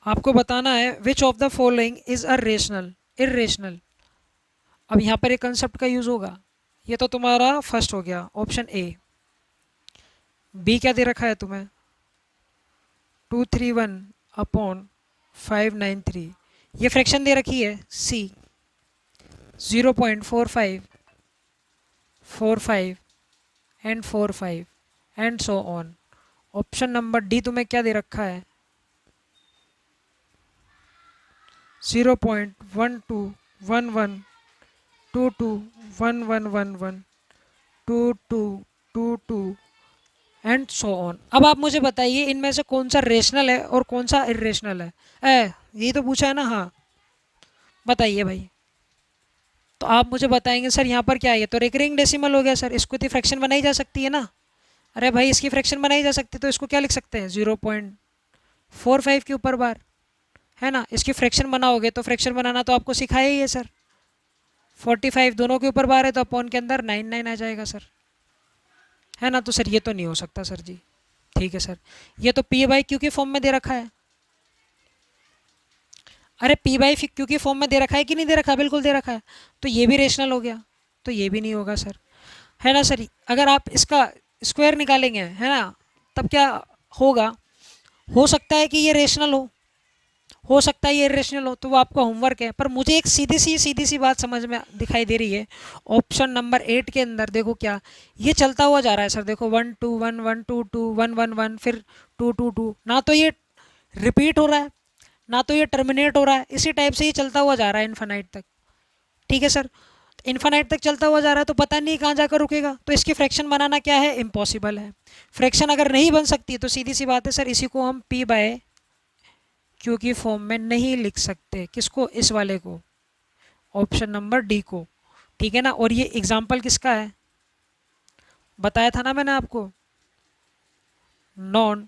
आपको बताना है which of the following is a rational irrational. अब यहाँ पर एक कंसेप्ट का यूज़ होगा। ये तो तुम्हारा फर्स्ट हो गया ऑप्शन ए। बी क्या दे रखा है तुम्हें, 231/5 593। ये फ्रैक्शन दे रखी है सी 0.45 45 and 45 and so on. Option number D तुम्हें क्या दे रखा है 0.1211 22 1111 22 22 एंड सो ऑन। अब आप मुझे बताइए इनमें से कौन सा रेशनल है और कौन सा इरेशनल है। ये तो पूछा है ना, हाँ बताइए भाई। तो आप मुझे बताएंगे सर यहाँ पर क्या है, ये तो रिकरिंग डेसिमल हो गया सर, इसको तो फ्रैक्शन बनाई जा सकती है ना। अरे भाई इसकी फ्रैक्शन बनाई जा सकती है तो इसको क्या लिख सकते हैं 0.45 के ऊपर बार, है ना। इसकी फ्रैक्शन बनाओगे तो फ्रैक्शन बनाना तो आपको सिखाया ही है सर। 45 दोनों के ऊपर बार है तो अपॉन के अंदर 99 आ जाएगा सर, है ना। तो सर ये तो नहीं हो सकता सर जी। ठीक है सर, ये तो पी बाई क्यू के फॉर्म में दे रखा है। अरे पी बाई क्यू के फॉर्म में दे रखा है कि नहीं दे रखा, बिल्कुल दे रखा है। तो ये भी रेशनल हो गया, तो ये भी नहीं होगा सर, है ना सर। अगर आप इसका स्क्वायर निकालेंगे, है ना, तब क्या होगा, हो सकता है कि ये रेशनल हो सकता है ये इरेशनल हो, तो वो आपका होमवर्क है। पर मुझे एक सीधी सी बात समझ में दिखाई दे रही है। ऑप्शन नंबर 8 के अंदर देखो क्या ये चलता हुआ जा रहा है सर, देखो 1 2 1 1 2 2 1 1 1 फिर 2 2 2, ना तो ये रिपीट हो रहा है ना तो ये टर्मिनेट हो रहा है, इसी टाइप से ये चलता हुआ जा रहा है इन्फानाइट तक। ठीक है सर, इन्फानाइट तक चलता हुआ जा रहा है तो पता नहीं कहाँ जाकर रुकेगा, तो इसकी फ्रैक्शन बनाना क्या है, इम्पॉसिबल है। फ्रैक्शन अगर नहीं बन सकती तो सीधी सी बात है सर, इसी को हम पी बाय क्यू की फॉर्म में नहीं लिख सकते। किसको, इस वाले को, ऑप्शन नंबर डी को। ठीक है ना। और ये एग्जाम्पल किसका है, बताया था ना मैंने आपको, नॉन,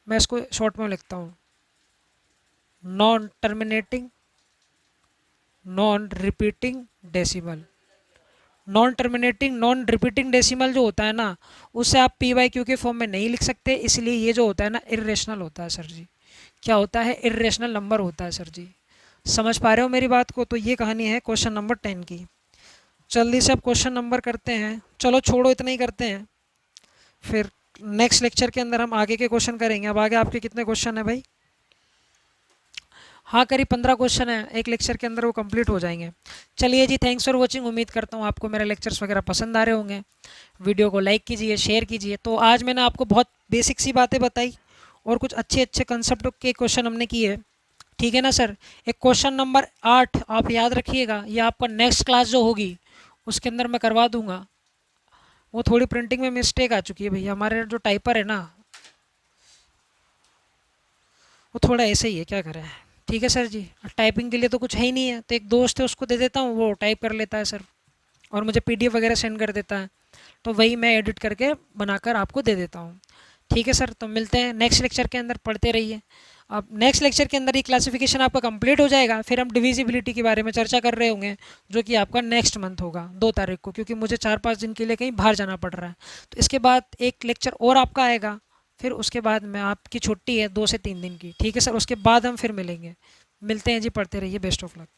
मैं इसको शॉर्ट में लिखता हूँ, non terminating non repeating decimal. Non terminating non repeating decimal जो होता है ना, उससे आप पी बाई क्यू के फॉर्म में नहीं लिख सकते, इसलिए ये जो होता है ना इर्रेशनल होता है सर जी। क्या होता है, इर्रेशनल नंबर होता है सर जी। समझ पा रहे हो मेरी बात को। तो ये कहानी है क्वेश्चन नंबर 10 की। जल्दी से अब क्वेश्चन नंबर करते हैं, चलो छोड़ो इतना ही करते हैं, फिर नेक्स्ट लेक्चर के अंदर हम आगे के क्वेश्चन करेंगे। अब आगे आपके कितने क्वेश्चन है भाई, हाँ करीब 15 क्वेश्चन है, एक लेक्चर के अंदर वो कंप्लीट हो जाएंगे। चलिए जी, थैंक्स फॉर वॉचिंग। उम्मीद करता हूँ आपको मेरे लेक्चर्स वगैरह पसंद आ रहे होंगे। वीडियो को लाइक कीजिए, शेयर कीजिए। तो आज मैंने आपको बहुत बेसिक सी बातें बताई और कुछ अच्छे अच्छे कंसेप्ट के क्वेश्चन हमने किए। ठीक है ना सर। एक क्वेश्चन नंबर 8 आप याद रखिएगा, ये आपका नेक्स्ट क्लास जो होगी उसके अंदर मैं करवा दूंगा। वो थोड़ी प्रिंटिंग में मिस्टेक आ चुकी है भैया, हमारे जो टाइपर है ना वो थोड़ा ऐसे ही है, क्या करें। ठीक है सर जी, टाइपिंग के लिए तो कुछ है ही नहीं है, तो एक दोस्त है उसको दे देता हूँ, वो टाइप कर लेता है सर और मुझे पीडीएफ वगैरह सेंड कर देता है, तो वही मैं एडिट करके बनाकर आपको दे देता हूँ। ठीक है सर, तो मिलते हैं नेक्स्ट लेक्चर के अंदर, पढ़ते रहिए। अब नेक्स्ट लेक्चर के अंदर ये क्लासिफिकेशन आपका कंप्लीट हो जाएगा, फिर हम डिविजिबिलिटी के बारे में चर्चा कर रहे होंगे, जो कि आपका नेक्स्ट मंथ होगा 2 तारीख को, क्योंकि मुझे 4-5 दिन के लिए कहीं बाहर जाना पड़ रहा है। तो इसके बाद एक लेक्चर और आपका आएगा, फिर उसके बाद में आपकी छुट्टी है 2 से 3 दिन की। ठीक है सर, उसके बाद हम फिर मिलेंगे। मिलते हैं जी, पढ़ते रहिए, बेस्ट ऑफ लक।